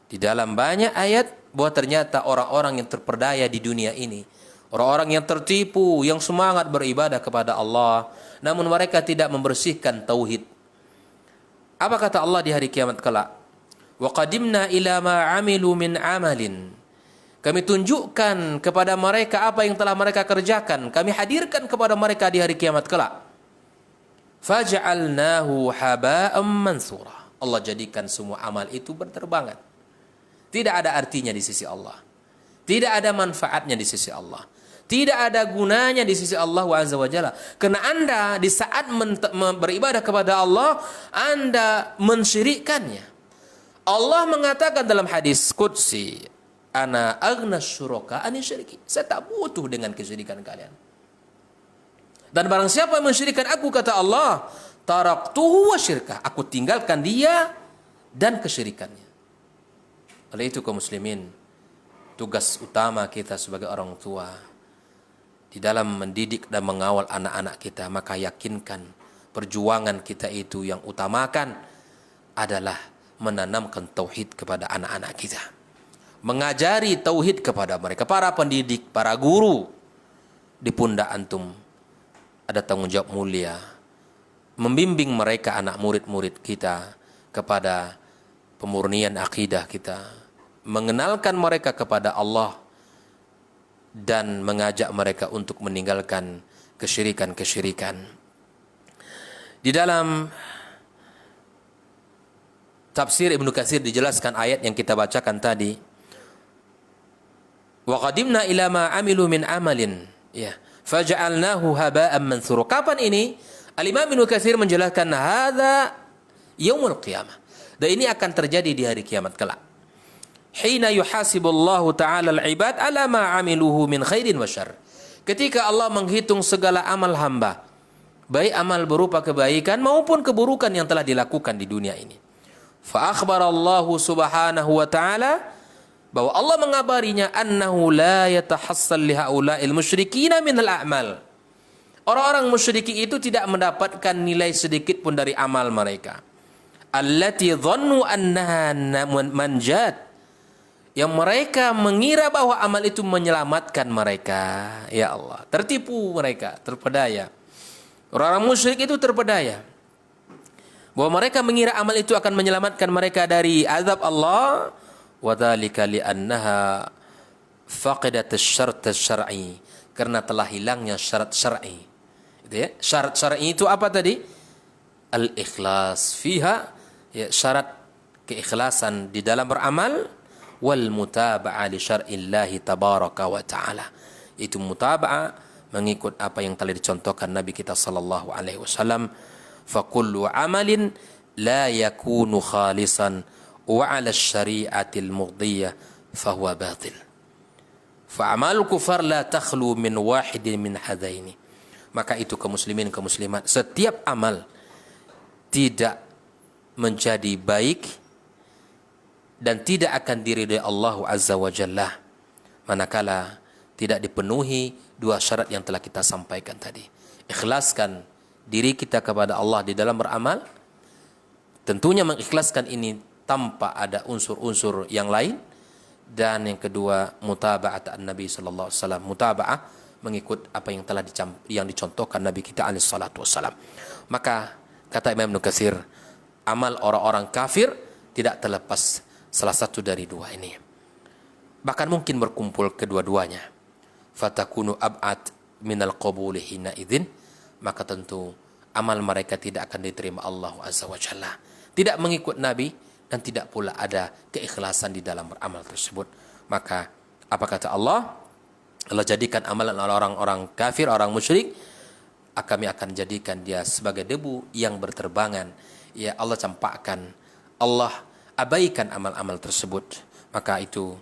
di dalam banyak ayat bahwa ternyata orang-orang yang terperdaya di dunia ini, orang-orang yang tertipu, yang semangat beribadah kepada Allah, namun mereka tidak membersihkan tauhid. Apa kata Allah di hari kiamat kelak? Wa qadimna ila ma 'amilu min 'amalin. Kami tunjukkan kepada mereka apa yang telah mereka kerjakan. Kami hadirkan kepada mereka di hari kiamat kelak. Faj'alnahu haba'an mansura. Allah jadikan semua amal itu berterbangan. Tidak ada artinya di sisi Allah. Tidak ada manfaatnya di sisi Allah. Tidak ada gunanya di sisi Allah Azza wa Jalla. Karena Anda di saat beribadah kepada Allah, Anda mensyirikkannya. Allah mengatakan dalam hadis qudsi, ana aghna syuraka ani syirki. Saya tak butuh dengan kesyirikan kalian. Dan barang siapa yang mensyirikkan aku, kata Allah, taraktuhu wa syirkah. Aku tinggalkan dia dan kesyirikannya. Oleh itu kaum muslimin, tugas utama kita sebagai orang tua di dalam mendidik dan mengawal anak-anak kita, maka yakinkan perjuangan kita itu yang utamakan adalah menanamkan tauhid kepada anak-anak kita. Mengajari tauhid kepada mereka. Para pendidik, para guru, di pundak antum ada tanggung jawab mulia membimbing mereka, anak murid-murid kita, kepada pemurnian akidah kita, mengenalkan mereka kepada Allah, dan mengajak mereka untuk meninggalkan kesyirikan-kesyirikan. Di dalam tafsir Ibnu Katsir dijelaskan ayat yang kita bacakan tadi, wa qadimna ila ma amilu min amalin, ya, faj'alnahu haba'an mansura. Kapan ini? Al-Imam Ibnu Katsir menjelaskan hadza yaumul qiyamah. Dan ini akan terjadi di hari kiamat kelak. Hina yuhasibullahu ta'ala al-ibad ala ma amiluhu min khairin wa syarr. Ketika Allah menghitung segala amal hamba, baik amal berupa kebaikan maupun keburukan yang telah dilakukan di dunia ini. Fa akhbarallahu subhanahu wa ta'ala, bahwa Allah mengabarinya, annahu la yatahassal li haula'il musyrikina minal a'mal. Orang-orang musyriki itu tidak mendapatkan nilai sedikit pun dari amal mereka. Allati dhannu annaha manjat, yang mereka mengira bahwa amal itu menyelamatkan mereka. Ya Allah, tertipu mereka, terpedaya. Orang-orang musyrik itu terpedaya bahwa mereka mengira amal itu akan menyelamatkan mereka dari azab Allah. Wa dzalika li'annaha faqidat asy-syart asy-syar'i, karena telah hilangnya syarat syar'i. Gitu ya. Syarat syar'i itu apa tadi? Al-ikhlas fiha, ya, syarat keikhlasan di dalam beramal, wal mutaba'ah li syar'illahi tabaraka wa ta'ala. Itu mutaba'ah, mengikut apa yang telah dicontohkan Nabi kita sallallahu alaihi wasallam. Fa kullu amalin la yakunu khalisan wa 'ala syari'atil mughdiyah fa huwa batil. Fa'amalul kufar la takhlu min wahidin min hadaini. Maka itu kaum muslimin, kaum muslimat, setiap amal tidak menjadi baik dan tidak akan diridhai Allah Azza wa Jalla manakala tidak dipenuhi dua syarat yang telah kita sampaikan tadi. Ikhlaskan diri kita kepada Allah di dalam beramal. Tentunya mengikhlaskan ini tanpa ada unsur-unsur yang lain. Dan yang kedua, mutaba'at an-Nabi sallallahu alaihi wasallam. Mutaba'ah, mengikut apa yang telah dicontohkan Nabi kita alaihi salatu wasallam. Maka kata Imam Ibnu Katsir, amal orang-orang kafir tidak terlepas salah satu dari dua ini. Bahkan mungkin berkumpul kedua-duanya. Fatakunu ab'ad minal qabuli hina idzin, maka tentu amal mereka tidak akan diterima Allah Azza wa Jalla. Tidak mengikut Nabi dan tidak pula ada keikhlasan di dalam beramal tersebut. Maka apa kata Allah? Allah jadikan amalan orang-orang kafir, orang musyrik, kami akan jadikan dia sebagai debu yang berterbangan. Ya Allah campakkan, Allah abaikan amal-amal tersebut. Maka itu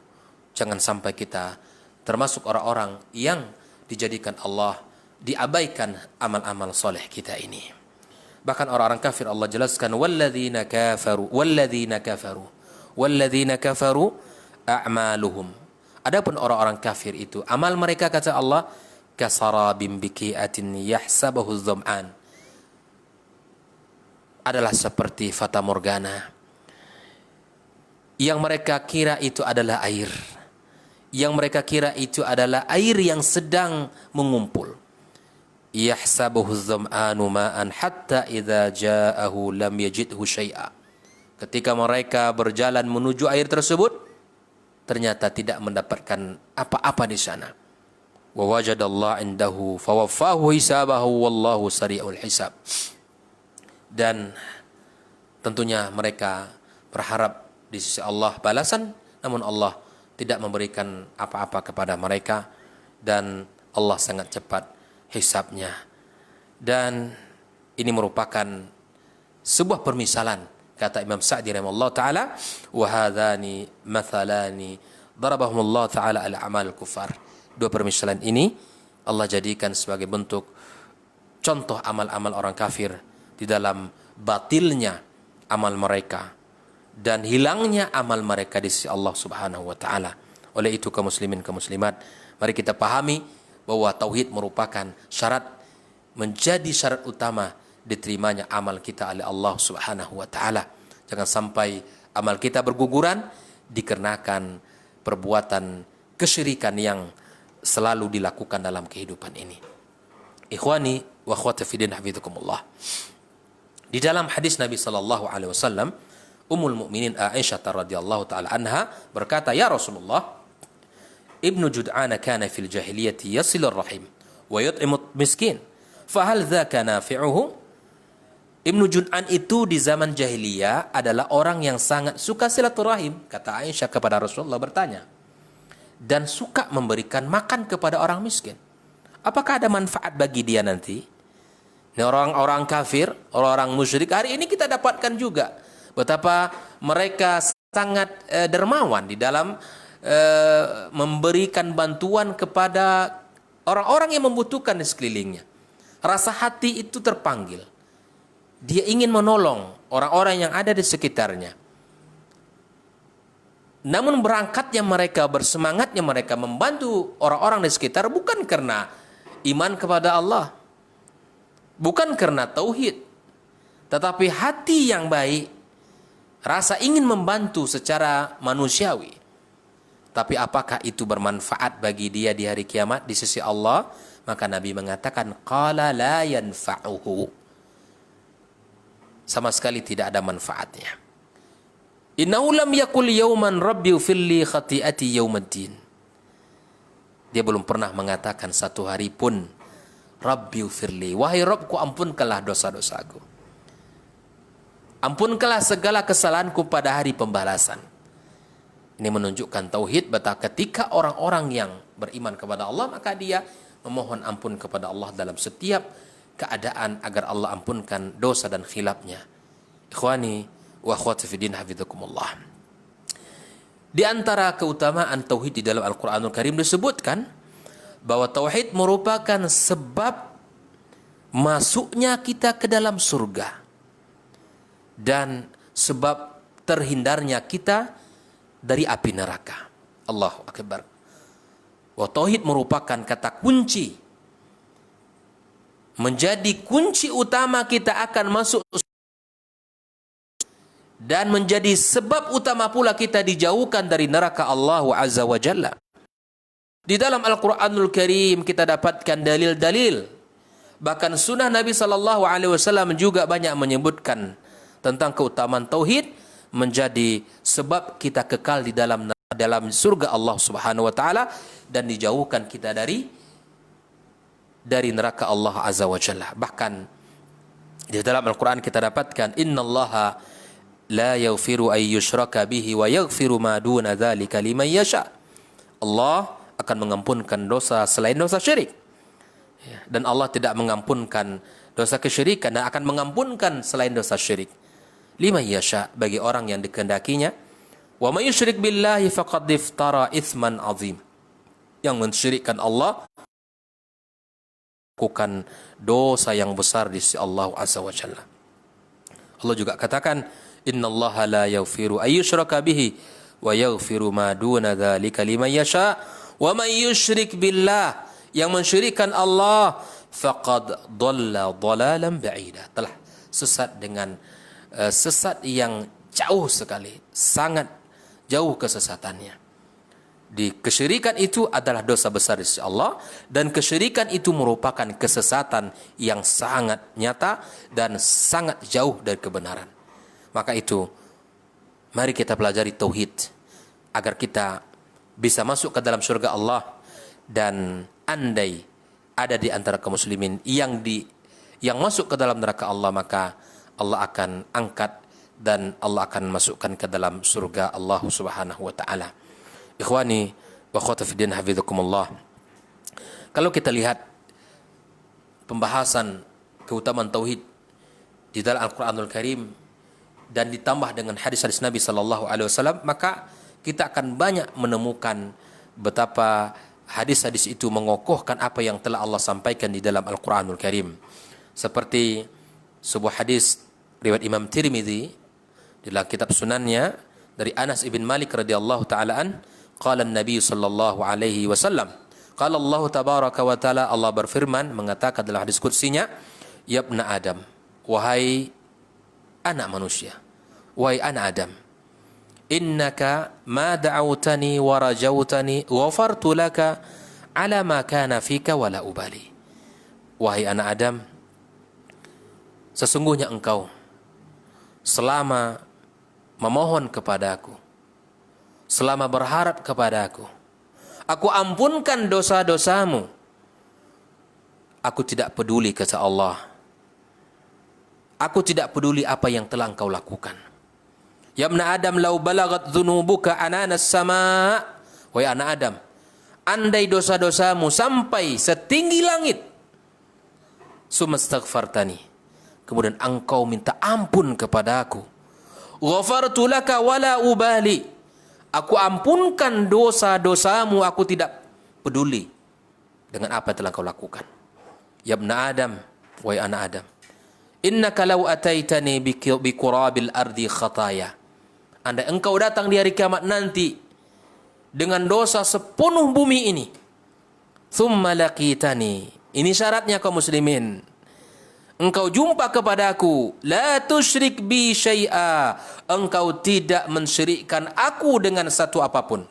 jangan sampai kita termasuk orang-orang yang dijadikan Allah diabaikan amal-amal soleh kita ini. Bahkan orang-orang kafir Allah jelaskan walladzina kafaru a'maluhum. Adapun orang-orang kafir itu amal mereka kata Allah kasarabim biqi'atin yahsabuhu dzam'an, adalah seperti fata morgana yang mereka kira itu adalah air. Yang mereka kira itu adalah air yang sedang mengumpul. Yahsabuhu dzam'anu ma'an hatta idza ja'ahu lam yajidhu syai'a. Ketika mereka berjalan menuju air tersebut, ternyata tidak mendapatkan apa-apa di sana. Wa wajadallaha indahu fawaffahu hisabahu wallahu sari'ul hisab. Dan tentunya mereka berharap di sisi Allah balasan, namun Allah tidak memberikan apa-apa kepada mereka dan Allah sangat cepat hisabnya. Dan ini merupakan sebuah permisalan, kata Imam Sa'di rahimahullah ta'ala, wa hadhani mathalani darabahumullah ta'ala al-amal kufar. Dua permisalan ini Allah jadikan sebagai bentuk contoh amal-amal orang kafir di dalam batilnya amal mereka dan hilangnya amal mereka di sisi Allah Subhanahu wa taala. Oleh itu kaum muslimin, kaum muslimat, mari kita pahami bahwa tauhid merupakan syarat, menjadi syarat utama diterimanya amal kita oleh Allah Subhanahu wa taala. Jangan sampai amal kita berguguran dikarenakan perbuatan kesyirikan yang selalu dilakukan dalam kehidupan ini. Ikhwani wa akhwati fi din, hafizakumullah. Di dalam hadis Nabi sallallahu alaihi wasallam, Ummul Mukminin Aisyah radhiyallahu taala anha berkata, "Ya Rasulullah, Ibnu Jud'ana kana fil jahiliyati yasilur rahim wa yut'imut miskin. Fa hal dzaka nafi'uhu?" Ibnu Jud'an itu di zaman jahiliyah adalah orang yang sangat suka silaturahim, kata Aisyah kepada Rasulullah bertanya, dan suka memberikan makan kepada orang miskin. Apakah ada manfaat bagi dia nanti? Ini orang-orang kafir, orang-orang musyrik hari ini kita dapatkan juga betapa mereka sangat dermawan di dalam memberikan bantuan kepada orang-orang yang membutuhkan di sekelilingnya. Rasa hati itu terpanggil. Dia ingin menolong orang-orang yang ada di sekitarnya. Namun berangkatnya mereka, bersemangatnya mereka membantu orang-orang di sekitar bukan karena iman kepada Allah, bukan karena tauhid, tetapi hati yang baik, rasa ingin membantu secara manusiawi. Tapi apakah itu bermanfaat bagi dia di hari kiamat di sisi Allah? Maka Nabi mengatakan, qala la yanfa'uhu. Sama sekali tidak ada manfaatnya. Innahu lam yakul yawman rabbi ufilli khati'ati yawmaddin. Dia belum pernah mengatakan satu hari pun, Rabbi ufirli, wahai Rabbku ampunkanlah dosa-dosaku. Ampunkanlah segala kesalahanku pada hari pembalasan. Ini menunjukkan tauhid, betapa ketika orang-orang yang beriman kepada Allah, maka dia memohon ampun kepada Allah dalam setiap keadaan agar Allah ampunkan dosa dan khilafnya. Ikhwani wa akhwati fi din, hafizakumullah. Di antara keutamaan tauhid di dalam Al-Qur'anul Karim disebutkan bahwa tauhid merupakan sebab masuknya kita ke dalam surga dan sebab terhindarnya kita dari api neraka. Allahu Akbar. Wa tauhid merupakan kata kunci, menjadi kunci utama kita akan masuk dan menjadi sebab utama pula kita dijauhkan dari neraka Allah Azza wa Jalla. Di dalam Al-Qur'anul Karim kita dapatkan dalil-dalil. Bahkan sunnah Nabi SAW juga banyak menyebutkan tentang keutamaan tauhid menjadi sebab kita kekal di dalam surga Allah Subhanahu wa taala dan dijauhkan kita dari neraka Allah Azza wa Jalla. Bahkan di dalam Al-Qur'an kita dapatkan innallaha la yaghfiru ay yushraka bihi wa yaghfiru ma duna dzalika liman yasha. Allah akan mengampunkan dosa selain dosa syirik. Dan Allah tidak mengampunkan dosa kesyirikan dan akan mengampunkan selain dosa syirik. Liman yasha, bagi orang yang dikehendakinya. Wa may yusyrik billahi faqad iftara itsman azim. Yang mensyirikkan Allah melakukan dosa yang besar di sisi Allah Azza wa Jalla. Allah juga katakan innallaha la yaghfiru ay yushraka bihi wa yaghfiru ma duna dzalika liman yasha. Wa may yusyrik billah, yang mensyirikkan Allah faqad dhalla dhalalan ba'ida, telah sesat dengan sesat yang jauh sekali, sangat jauh kesesatannya. Di kesyirikan itu adalah dosa besar di sisi Allah dan kesyirikan itu merupakan kesesatan yang sangat nyata dan sangat jauh dari kebenaran. Maka itu mari kita pelajari tauhid agar kita bisa masuk ke dalam surga Allah. Dan andai ada di antara kaum muslimin yang masuk ke dalam neraka Allah, maka Allah akan angkat dan Allah akan masukkan ke dalam surga Allah Subhanahu wa taala. Ikhwani wa akhwati fi din, hafizakumullah. Kalau kita lihat pembahasan keutamaan tauhid di dalam Al-Qur'anul Karim dan ditambah dengan hadis-hadis Nabi sallallahu alaihi wasallam, maka kita akan banyak menemukan betapa hadis-hadis itu mengokohkan apa yang telah Allah sampaikan di dalam Al-Qur'anul Karim. Seperti sebuah hadis riwayat Imam Tirmidzi di dalam kitab sunannya dari Anas ibn Malik radhiyallahu taala an, qala an-nabi sallallahu alaihi wasallam, qala Allah tabaraka wa taala, Allah berfirman mengatakan dalam hadis qudsinya, ya ibna Adam, wahai anak manusia, wahai anak Adam, innaka ma da'awtani wa rajautani ghafartu laka ala ma kana fika wala ubali. Wahai anak Adam, sesungguhnya engkau selama memohon kepadaku, selama berharap kepadaku, aku ampunkan dosa-dosamu. Aku tidak peduli, kata Allah, aku tidak peduli apa yang telah engkau lakukan. Ya ibna Adam, lau balagat dhunubuka ananas sama. Wahai anak Adam, andai dosa-dosamu sampai setinggi langit, sumastaghfartani, kemudian engkau minta ampun kepada aku, ghafartu laka wala ubali, aku ampunkan dosa-dosamu, aku tidak peduli dengan apa yang telah kau lakukan. Ya ibna Adam, wahai anak Adam, innaka law ataitani biqurabil ardi khataya, andai engkau datang di hari kiamat nanti dengan dosa sepenuh bumi ini, thumma laqitani, ini syaratnya kaum muslimin, engkau jumpa kepadaku, la tusyrik bi syai'a, engkau tidak mensyirikkan aku dengan satu apapun,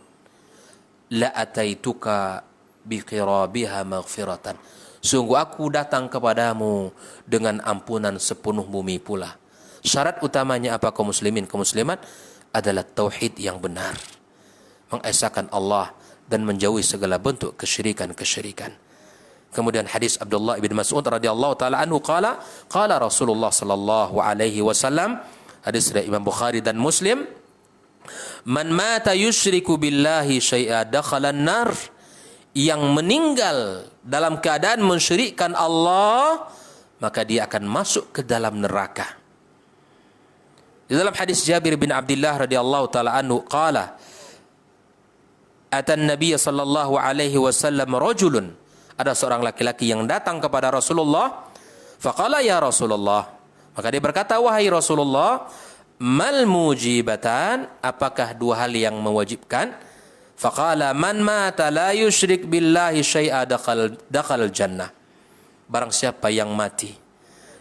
la ataituka biqirabiha maghfiratan, sungguh aku datang kepadamu dengan ampunan sepenuh bumi pula. Syarat utamanya apa kaum muslimin, kaum muslimat? Adalah tauhid yang benar, mengesahkan Allah dan menjauhi segala bentuk kesyirikan-kesyirikan. Kemudian hadis Abdullah bin Mas'ud radhiyallahu taala anhu qala Rasulullah sallallahu alaihi wasallam, hadis dari Imam Bukhari dan Muslim, man mata yusyriku billahi syai'a dakhala an-nar, yang meninggal dalam keadaan mensyirikkan Allah, maka dia akan masuk ke dalam neraka. Di dalam hadis Jabir bin Abdullah radhiyallahu taala anhu qala atan Nabiy sallallahu alaihi wasallam rajulun, ada seorang laki-laki yang datang kepada Rasulullah, faqala ya Rasulullah, maka dia berkata, wahai Rasulullah, mal mujibatan, apakah dua hal yang mewajibkan? Faqala man mata la yusyrik billahi syai'a dakhala jannah, barang siapa yang mati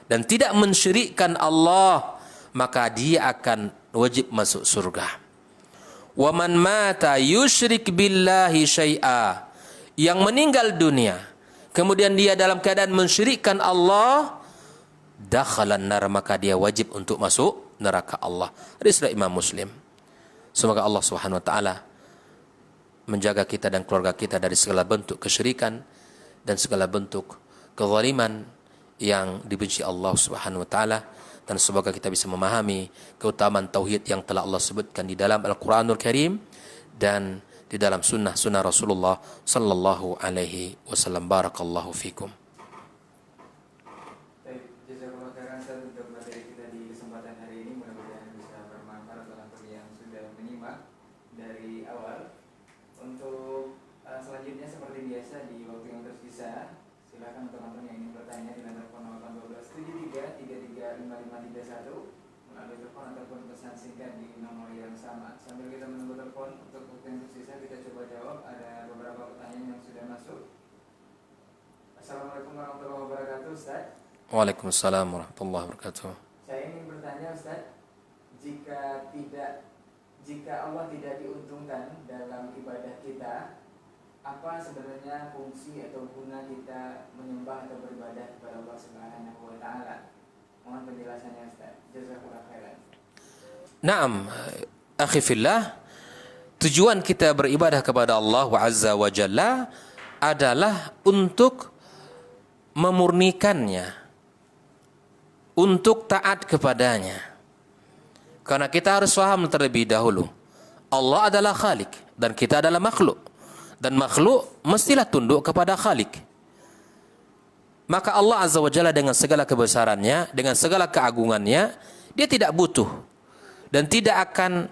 dan tidak mensyirikkan Allah, maka dia akan wajib masuk surga. Wa man mata yusyrik billahi syai'a, yang meninggal dunia kemudian dia dalam keadaan mensyirikkan Allah, dakhalan nar, maka dia wajib untuk masuk neraka Allah. Hadis riwayat Imam Muslim. Semoga Allah Subhanahu wa taala menjaga kita dan keluarga kita dari segala bentuk kesyirikan dan segala bentuk kezaliman yang dibenci Allah Subhanahu wa taala, dan semoga kita bisa memahami keutamaan tauhid yang telah Allah sebutkan di dalam Al-Qur'anul Karim dan di dalam sunnah Rasulullah sallallahu alaihi wasallam. Barakallahu fikum. Jazakallahu khairan untuk materi kita di kesempatan hari ini, mudah-mudahan bisa bermanfaat untuk yang sudah menyimak dari awal. Untuk selanjutnya seperti biasa di waktu yang tersisa, silakan teman-teman yang ingin bertanya di telepon 812-7333-5531 melalui telepon ataupun pesan singkat di nomor yang sama. Sambil kita menunggu telepon untuk waktu yang tersisa, kita coba jawab. Ada beberapa pertanyaan yang sudah masuk. Assalamualaikum warahmatullahi wabarakatuh, Ustaz. Waalaikumsalam warahmatullahi wabarakatuh. Saya ingin bertanya, Ustaz, jika Allah tidak diuntungkan dalam ibadah kita, apa sebenarnya fungsi atau guna kita menyembah atau beribadah kepada Allah Subhanahu wa taala? Mohon penjelasannya, Ustaz. Jazakallahu khairan. Naam, akhi fillah, tujuan kita beribadah kepada Allah Azza wa Jalla adalah untuk memurnikannya, untuk taat kepadanya. Karena kita harus paham terlebih dahulu, Allah adalah Khalik dan kita adalah makhluk. Dan makhluk mestilah tunduk kepada Khalik. Maka Allah Azza wa Jalla dengan segala kebesarannya, dengan segala keagungannya, dia tidak butuh dan tidak akan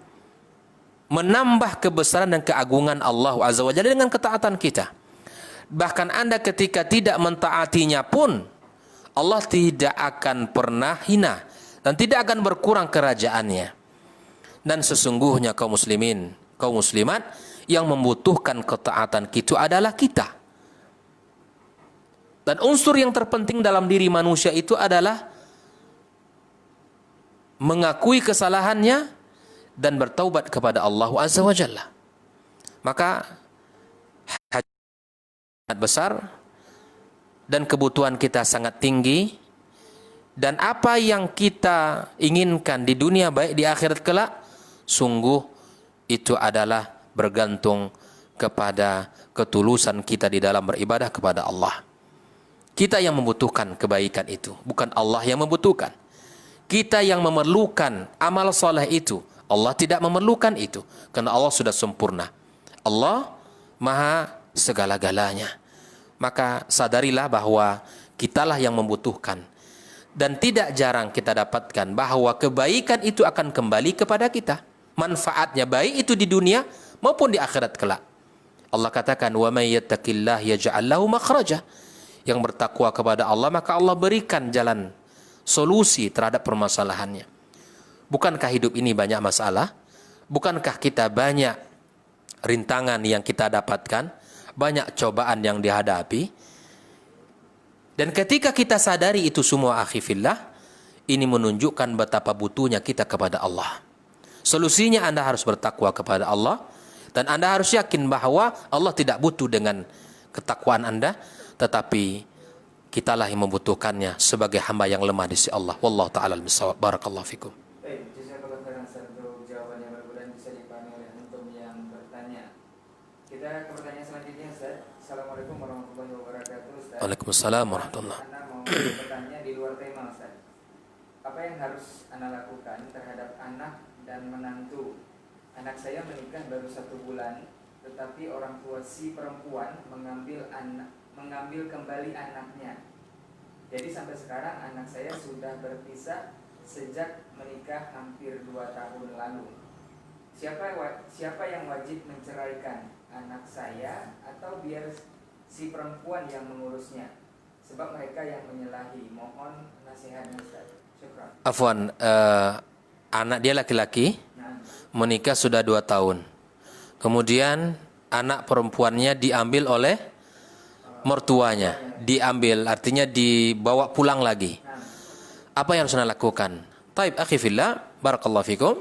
menambah kebesaran dan keagungan Allah Azza wa Jalla dengan ketaatan kita. Bahkan Anda ketika tidak mentaatinya pun, Allah tidak akan pernah hina dan tidak akan berkurang kerajaannya. Dan sesungguhnya kaum muslimin, kaum muslimat yang membutuhkan ketaatan itu adalah kita. Dan unsur yang terpenting dalam diri manusia itu adalah mengakui kesalahannya dan bertaubat kepada Allah Azza wa Jalla. Maka hajat besar dan kebutuhan kita sangat tinggi, dan apa yang kita inginkan di dunia baik di akhirat kelak, sungguh itu adalah bergantung kepada ketulusan kita di dalam beribadah kepada Allah. Kita yang membutuhkan kebaikan itu, bukan Allah yang membutuhkan. Kita yang memerlukan amal soleh itu, Allah tidak memerlukan itu, karena Allah sudah sempurna. Allah maha segala-galanya. Maka sadarilah bahwa kitalah yang membutuhkan. Dan tidak jarang kita dapatkan bahwa kebaikan itu akan kembali kepada kita. Manfaatnya baik itu di dunia maupun di akhirat kelak. Allah katakan, "Wa may yattaqillah yaj'al lahu makhraja." Yang bertakwa kepada Allah, maka Allah berikan jalan solusi terhadap permasalahannya. Bukankah hidup ini banyak masalah? Bukankah kita banyak rintangan yang kita dapatkan? Banyak cobaan yang dihadapi? Dan ketika kita sadari itu semua, akhi fillah, ini menunjukkan betapa butuhnya kita kepada Allah. Solusinya Anda harus bertakwa kepada Allah, dan Anda harus yakin bahwa Allah tidak butuh dengan ketakwaan Anda, tetapi kitalah yang membutuhkannya sebagai hamba yang lemah di sisi Allah. Wallahu ta'ala al-bisawab. Barakallahu fikum. Baik, jazakallahu khairan untuk jawabannya, mudah-mudahan bisa dipahami oleh antum yang bertanya. Kita ke pertanyaan selanjutnya, Ustaz. Assalamualaikum warahmatullahi wabarakatuh, Ustaz. Waalaikumsalam warahmatullahi. Anda mau bertanya di luar tema, Ustaz. Apa yang harus Anda lakukan terhadap anak dan menantu? Anak saya menikah baru 1 bulan, tetapi orang tua si perempuan mengambil kembali anaknya. Jadi sampai sekarang anak saya sudah berpisah sejak menikah hampir 2 tahun lalu. Siapa yang wajib menceraikan? anak saya atau biar si perempuan yang mengurusnya? Sebab mereka yang menyalahi. Mohon nasihatnya Ustaz. Syukran. Afwan, anak dia laki-laki, menikah sudah 2 tahun. Kemudian anak perempuannya diambil oleh mertuanya. Diambil, artinya dibawa pulang lagi. Apa yang harus anda lakukan? Taib akhi fillah, barakallahu fikum.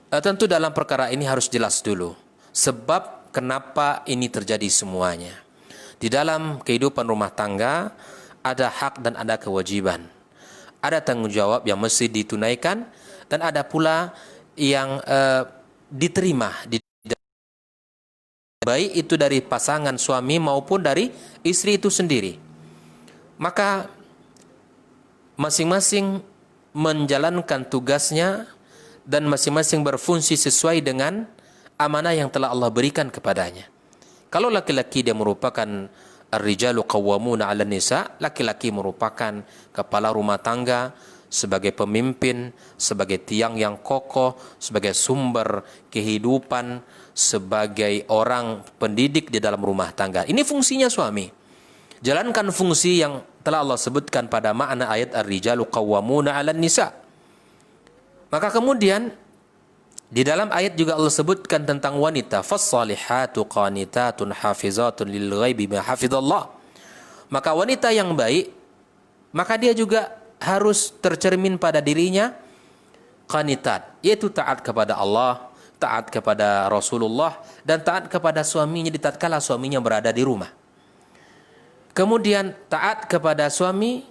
Tentu dalam perkara ini harus jelas dulu. Sebab kenapa ini terjadi semuanya. Di dalam kehidupan rumah tangga ada hak dan ada kewajiban. Ada tanggung jawab yang mesti ditunaikan dan ada pula yang diterima, baik itu dari pasangan suami maupun dari istri itu sendiri. Maka masing-masing menjalankan tugasnya dan masing-masing berfungsi sesuai dengan amanah yang telah Allah berikan kepadanya. Kalau laki-laki dia merupakan ar-rijalu qawwamuna 'alan nisa, laki-laki merupakan kepala rumah tangga, sebagai pemimpin, sebagai tiang yang kokoh, sebagai sumber kehidupan, sebagai orang pendidik di dalam rumah tangga. Ini fungsinya suami. Jalankan fungsi yang telah Allah sebutkan pada makna ayat ar-rijalu qawwamuna 'alan nisa. Maka kemudian di dalam ayat juga Allah sebutkan tentang wanita, fas-salihatu qanitatun hafizatun lil ghaibi ma hafizallah. Maka wanita yang baik, maka dia juga harus tercermin pada dirinya qanitat, yaitu taat kepada Allah, taat kepada Rasulullah, dan taat kepada suaminya di tatkala suaminya berada di rumah. Kemudian taat kepada suami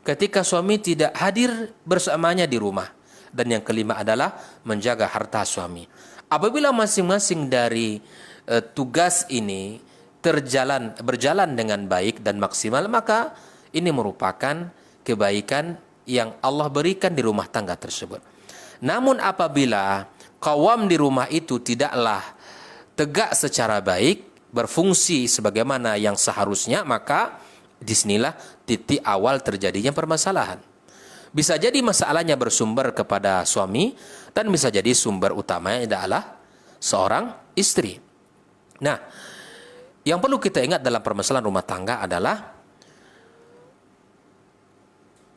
ketika suami tidak hadir bersamanya di rumah. Dan yang kelima adalah menjaga harta suami. Apabila masing-masing dari tugas ini berjalan dengan baik dan maksimal, maka ini merupakan kebaikan yang Allah berikan di rumah tangga tersebut. Namun apabila qawam di rumah itu tidaklah tegak secara baik, berfungsi sebagaimana yang seharusnya, maka disinilah titik awal terjadinya permasalahan. Bisa jadi masalahnya bersumber kepada suami dan bisa jadi sumber utamanya adalah seorang istri. Nah, yang perlu kita ingat dalam permasalahan rumah tangga adalah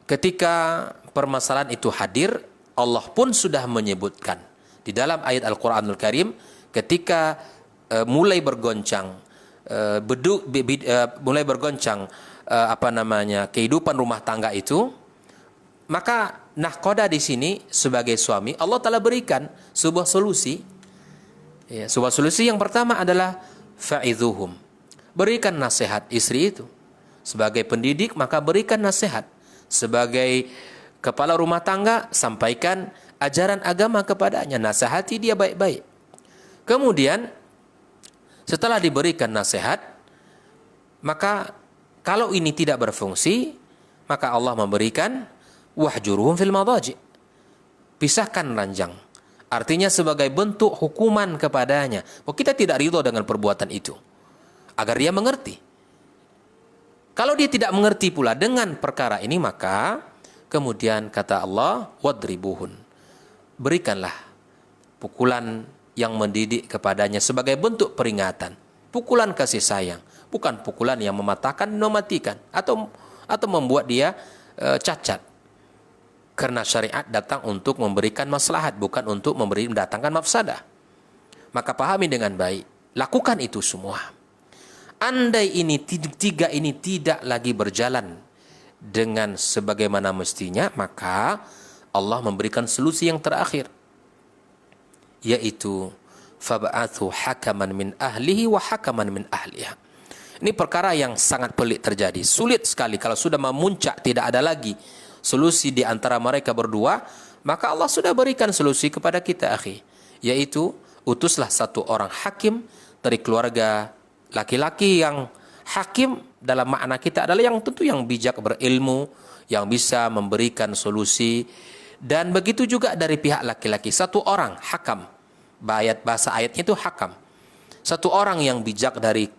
ketika permasalahan itu hadir, Allah pun sudah menyebutkan di dalam ayat Al-Quranul Karim ketika mulai bergoncang kehidupan rumah tangga itu, maka nahkoda di sini sebagai suami Allah telah berikan sebuah solusi. Ya, sebuah solusi yang pertama adalah fa'idhuhum. Berikan nasihat istri itu. Sebagai pendidik maka berikan nasihat. Sebagai kepala rumah tangga sampaikan ajaran agama kepadanya, nasihati dia baik-baik. Kemudian setelah diberikan nasihat, maka kalau ini tidak berfungsi, maka Allah memberikan wahjuruhum fil madaji. Pisahkan ranjang. Artinya sebagai bentuk hukuman kepadanya. Oh, kita tidak ridho dengan perbuatan itu. Agar dia mengerti. Kalau dia tidak mengerti pula dengan perkara ini, maka kemudian kata Allah, wadribuhun. Berikanlah pukulan yang mendidik kepadanya sebagai bentuk peringatan. Pukulan kasih sayang. Bukan pukulan yang mematahkan, mematikan. Atau membuat dia cacat. Karena syariat datang untuk memberikan maslahat, bukan untuk mendatangkan mafsadah. Maka pahami dengan baik. Lakukan itu semua. Andai ini tiga ini tidak lagi berjalan dengan sebagaimana mestinya, maka Allah memberikan solusi yang terakhir, yaitu fab'athu hakaman min ahlihi wa hakaman min ahliha. Ini perkara yang sangat pelik terjadi. Sulit sekali kalau sudah memuncak tidak ada lagi solusi di antara mereka berdua, maka Allah sudah berikan solusi kepada kita, akhi, yaitu utuslah satu orang hakim dari keluarga laki-laki yang hakim dalam makna kita adalah yang tentu yang bijak, berilmu, yang bisa memberikan solusi. Dan begitu juga dari pihak laki-laki, satu orang hakam. Bahasa ayatnya itu hakam. Satu orang yang bijak dari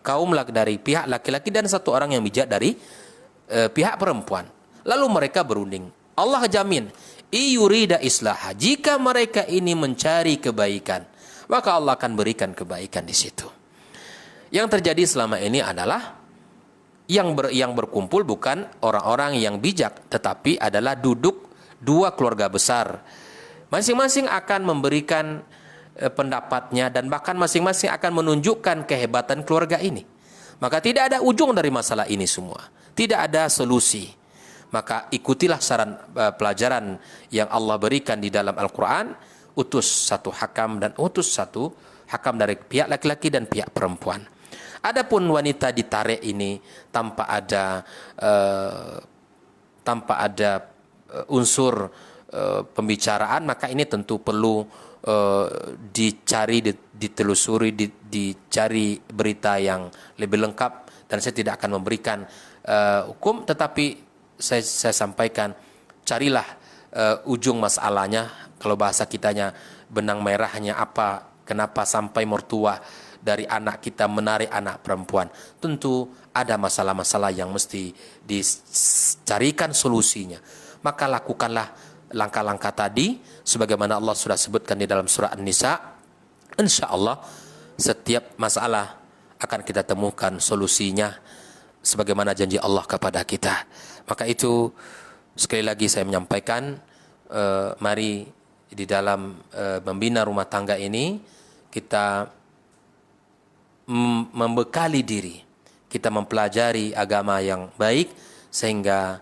dari pihak laki-laki dan satu orang yang bijak dari pihak perempuan. Lalu mereka berunding. Allah jamin, iyurida islaha. Jika mereka ini mencari kebaikan, maka Allah akan berikan kebaikan di situ. Yang terjadi selama ini adalah yang berkumpul bukan orang-orang yang bijak, tetapi adalah duduk dua keluarga besar. Masing-masing akan memberikan pendapatnya dan bahkan masing-masing akan menunjukkan kehebatan keluarga ini. Maka tidak ada ujung dari masalah ini semua. Tidak ada solusi. Maka ikutilah saran pelajaran yang Allah berikan di dalam Al-Quran. Utus satu hakam dan utus satu hakam dari pihak laki-laki dan pihak perempuan. Adapun wanita ditarik ini tanpa ada unsur pembicaraan, maka ini tentu perlu dicari, ditelusuri, dicari berita yang lebih lengkap, dan saya tidak akan memberikan hukum, tetapi saya sampaikan, carilah ujung masalahnya. Kalau bahasa kitanya, benang merahnya apa, kenapa sampai mertua dari anak kita menarik anak perempuan. Tentu ada masalah-masalah yang mesti dicarikan solusinya. Maka lakukanlah langkah-langkah tadi sebagaimana Allah sudah sebutkan di dalam surah An-Nisa. Insya Allah setiap masalah akan kita temukan solusinya sebagaimana janji Allah kepada kita. Maka itu sekali lagi saya menyampaikan, mari di dalam membina rumah tangga ini kita membekali diri, kita mempelajari agama yang baik sehingga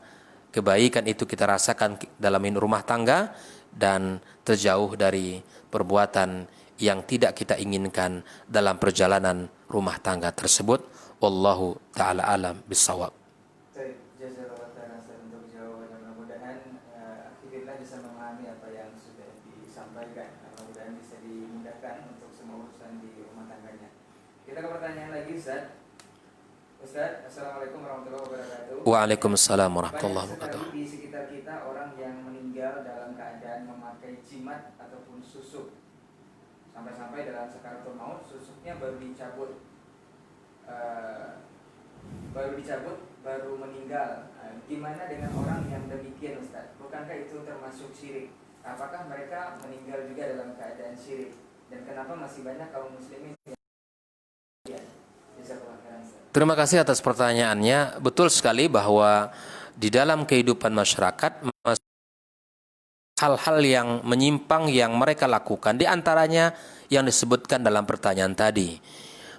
kebaikan itu kita rasakan dalam rumah tangga dan terjauh dari perbuatan yang tidak kita inginkan dalam perjalanan rumah tangga tersebut. Wallahu ta'ala alam bisawab. Untuk jawabannya, mudah-mudahan aktivitas bisa memahami apa yang sudah disampaikan. Mudah-mudahan bisa dimudahkan untuk semua urusan di rumah tangganya. Kita ke pertanyaan lagi, Ustaz. Ustaz, Assalamualaikum warahmatullahi wabarakatuh. Waalaikumsalam warahmatullahi wabarakatuh. Banyak sekali di sekitar kita orang yang meninggal dalam keadaan memakai jimat ataupun susuk. Sampai-sampai dalam sakaratul maut susuknya baru dicabut, baru meninggal. Gimana dengan orang yang demikian, Ustaz? Bukankah itu termasuk syirik? Apakah mereka meninggal juga dalam keadaan syirik? Dan kenapa masih banyak kaum muslimin yang bisa melakukan? Terima kasih atas pertanyaannya. Betul sekali bahwa di dalam kehidupan masyarakat hal-hal yang menyimpang yang mereka lakukan, di antaranya yang disebutkan dalam pertanyaan tadi.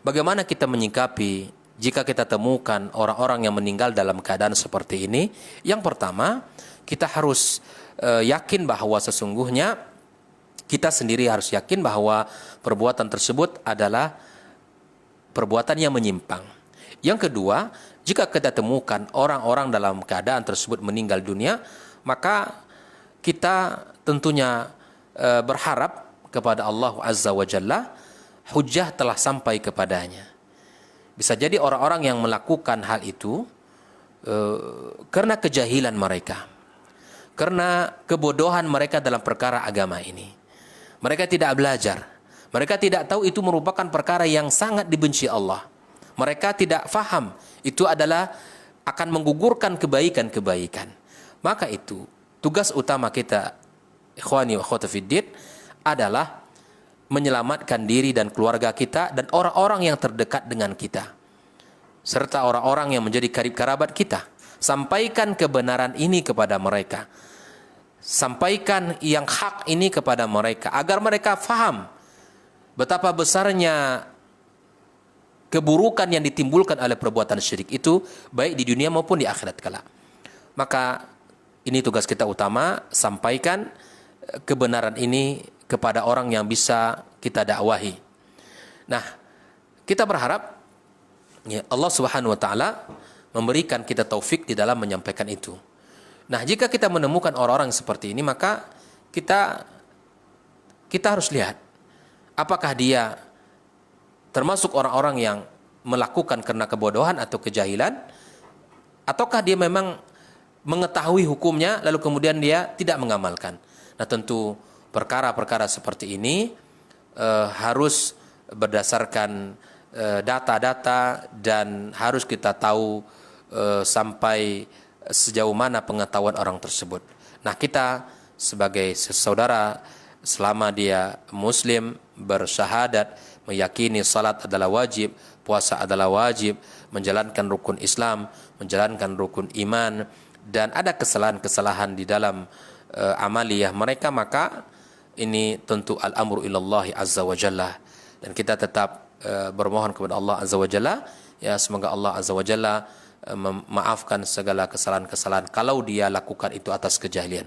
Bagaimana kita menyikapi jika kita temukan orang-orang yang meninggal dalam keadaan seperti ini? Yang pertama, kita harus yakin bahwa sesungguhnya kita sendiri harus yakin bahwa perbuatan tersebut adalah perbuatan yang menyimpang. Yang kedua, jika kita temukan orang-orang dalam keadaan tersebut meninggal dunia, maka kita tentunya berharap kepada Allah Azza wa Jalla, hujjah telah sampai kepadanya. Bisa jadi orang-orang yang melakukan hal itu karena kejahilan mereka, karena kebodohan mereka dalam perkara agama ini. Mereka tidak belajar, mereka tidak tahu itu merupakan perkara yang sangat dibenci Allah. Mereka tidak faham itu adalah akan menggugurkan kebaikan-kebaikan. Maka itu tugas utama kita, ikhwani wa akhwati fiddin, adalah menyelamatkan diri dan keluarga kita dan orang-orang yang terdekat dengan kita, serta orang-orang yang menjadi karib kerabat kita. Sampaikan kebenaran ini kepada mereka, sampaikan yang hak ini kepada mereka, agar mereka faham betapa besarnya keburukan yang ditimbulkan oleh perbuatan syirik itu, baik di dunia maupun di akhirat kelak. Maka ini tugas kita utama, sampaikan kebenaran ini kepada orang yang bisa kita dakwahi. Nah, kita berharap ya, Allah Subhanahu wa taala memberikan kita taufik di dalam menyampaikan itu. Nah, jika kita menemukan orang-orang seperti ini, maka kita harus lihat apakah dia termasuk orang-orang yang melakukan karena kebodohan atau kejahilan, ataukah dia memang mengetahui hukumnya lalu kemudian dia tidak mengamalkan. Nah, tentu perkara-perkara seperti ini harus berdasarkan data-data dan harus kita tahu sampai sejauh mana pengetahuan orang tersebut. Nah, kita sebagai saudara, selama dia muslim, bersyahadat, meyakini salat adalah wajib, puasa adalah wajib, menjalankan rukun Islam, menjalankan rukun iman, dan ada kesalahan-kesalahan di dalam amaliyah mereka, maka ini tentu al-amru ilallahi azza wa jalla, dan kita tetap bermohon kepada Allah azza wa jalla, ya semoga Allah azza wa jalla memaafkan segala kesalahan-kesalahan kalau dia lakukan itu atas kejahilan.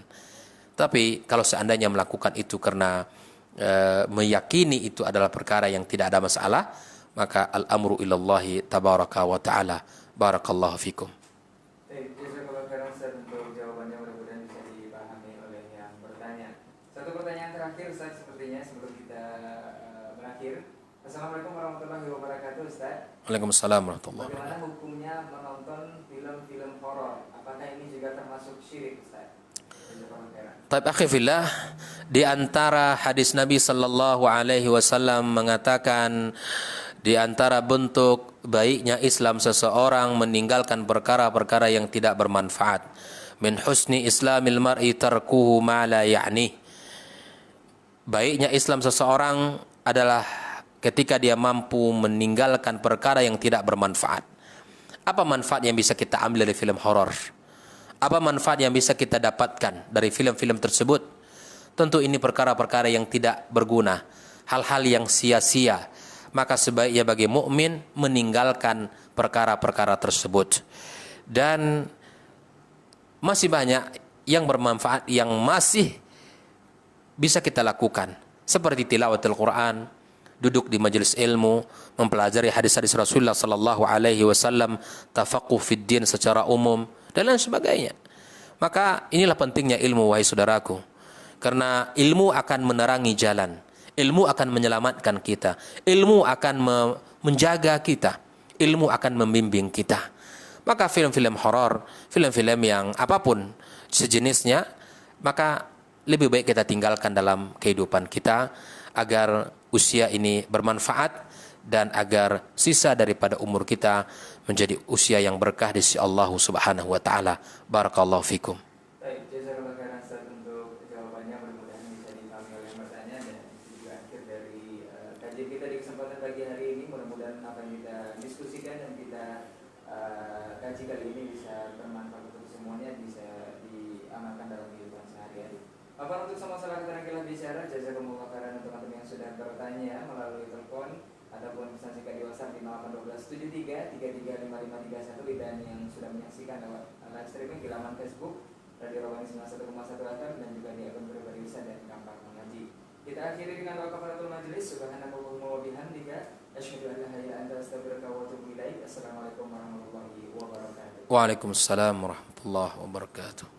Tapi kalau seandainya melakukan itu karena meyakini itu adalah perkara yang tidak ada masalah, maka al-amru ilallahi tabaraka wa ta'ala. Barakallahu fikum. Jazakallahu khairan Ustaz untuk jawabannya, mudah-mudahan bisa dipahami oleh yang bertanya. Satu pertanyaan terakhir Ustaz sepertinya sebelum kita berakhir. Assalamualaikum warahmatullahi wabarakatuh Ustaz. Waalaikumsalam warahmatullahi wabarakatuh. Bagaimana hukumnya menonton film-film horor? Apakah ini juga termasuk syirik Ustaz? Jazakallahu khairan. Taib akhi fillah, di antara hadis Nabi sallallahu alaihi wasallam mengatakan di antara bentuk baiknya Islam seseorang meninggalkan perkara-perkara yang tidak bermanfaat. Min husni islamil mar'i tarkuhu ma la ya'ni. Baiknya Islam seseorang adalah ketika dia mampu meninggalkan perkara yang tidak bermanfaat. Apa manfaat yang bisa kita ambil dari film horor? Apa manfaat yang bisa kita dapatkan dari film-film tersebut? Tentu ini perkara-perkara yang tidak berguna, hal-hal yang sia-sia. Maka sebaiknya bagi mukmin meninggalkan perkara-perkara tersebut. Dan masih banyak yang bermanfaat yang masih bisa kita lakukan, seperti tilawatul Quran, duduk di majelis ilmu, mempelajari hadis-hadis Rasulullah sallallahu alaihi wasallam, tafaqquh fid din secara umum dan lain sebagainya. Maka inilah pentingnya ilmu, wahai saudaraku. Karena ilmu akan menerangi jalan. Ilmu akan menyelamatkan kita. Ilmu akan menjaga kita. Ilmu akan membimbing kita. Maka film-film horor, film-film yang apapun sejenisnya, maka lebih baik kita tinggalkan dalam kehidupan kita agar usia ini bermanfaat dan agar sisa daripada umur kita menjadi usia yang berkah di sisi Allah Subhanahu wa taala. Barakallahu fikum. Baik, jazakallahu khairan Ustaz untuk jawabannya, mudah-mudahan bisa dipahami oleh yang bertanya, dan itu juga akhir dari kajian kita di kesempatan pagi hari ini. Mudah-mudahan apa yang kita diskusikan dan kita kaji kali ini bisa bermanfaat untuk semuanya, bisa diamalkan dalam kehidupan sehari-hari. Bapak, untuk sama salah keterangan bicara, jazakumullah khairan untuk teman-teman yang sudah bertanya melalui telepon ataupun pesan singkat di WhatsApp di 0812 73 33 5531, dan yang sudah menyaksikan lewat live streaming di laman Facebook Radio Rawani 91,1 FM dan juga di akun pribadi Ustaz dan Kampak Mengaji. Kita akhiri dengan doa kafaratul majelis. Subhanakallahumma wa bihamdika asyhadu an la ilaha illa anta astaghfiruka wa atubu ilaik. Assalamualaikum warahmatullahi wabarakatuh. Waalaikumsalam warahmatullahi wabarakatuh.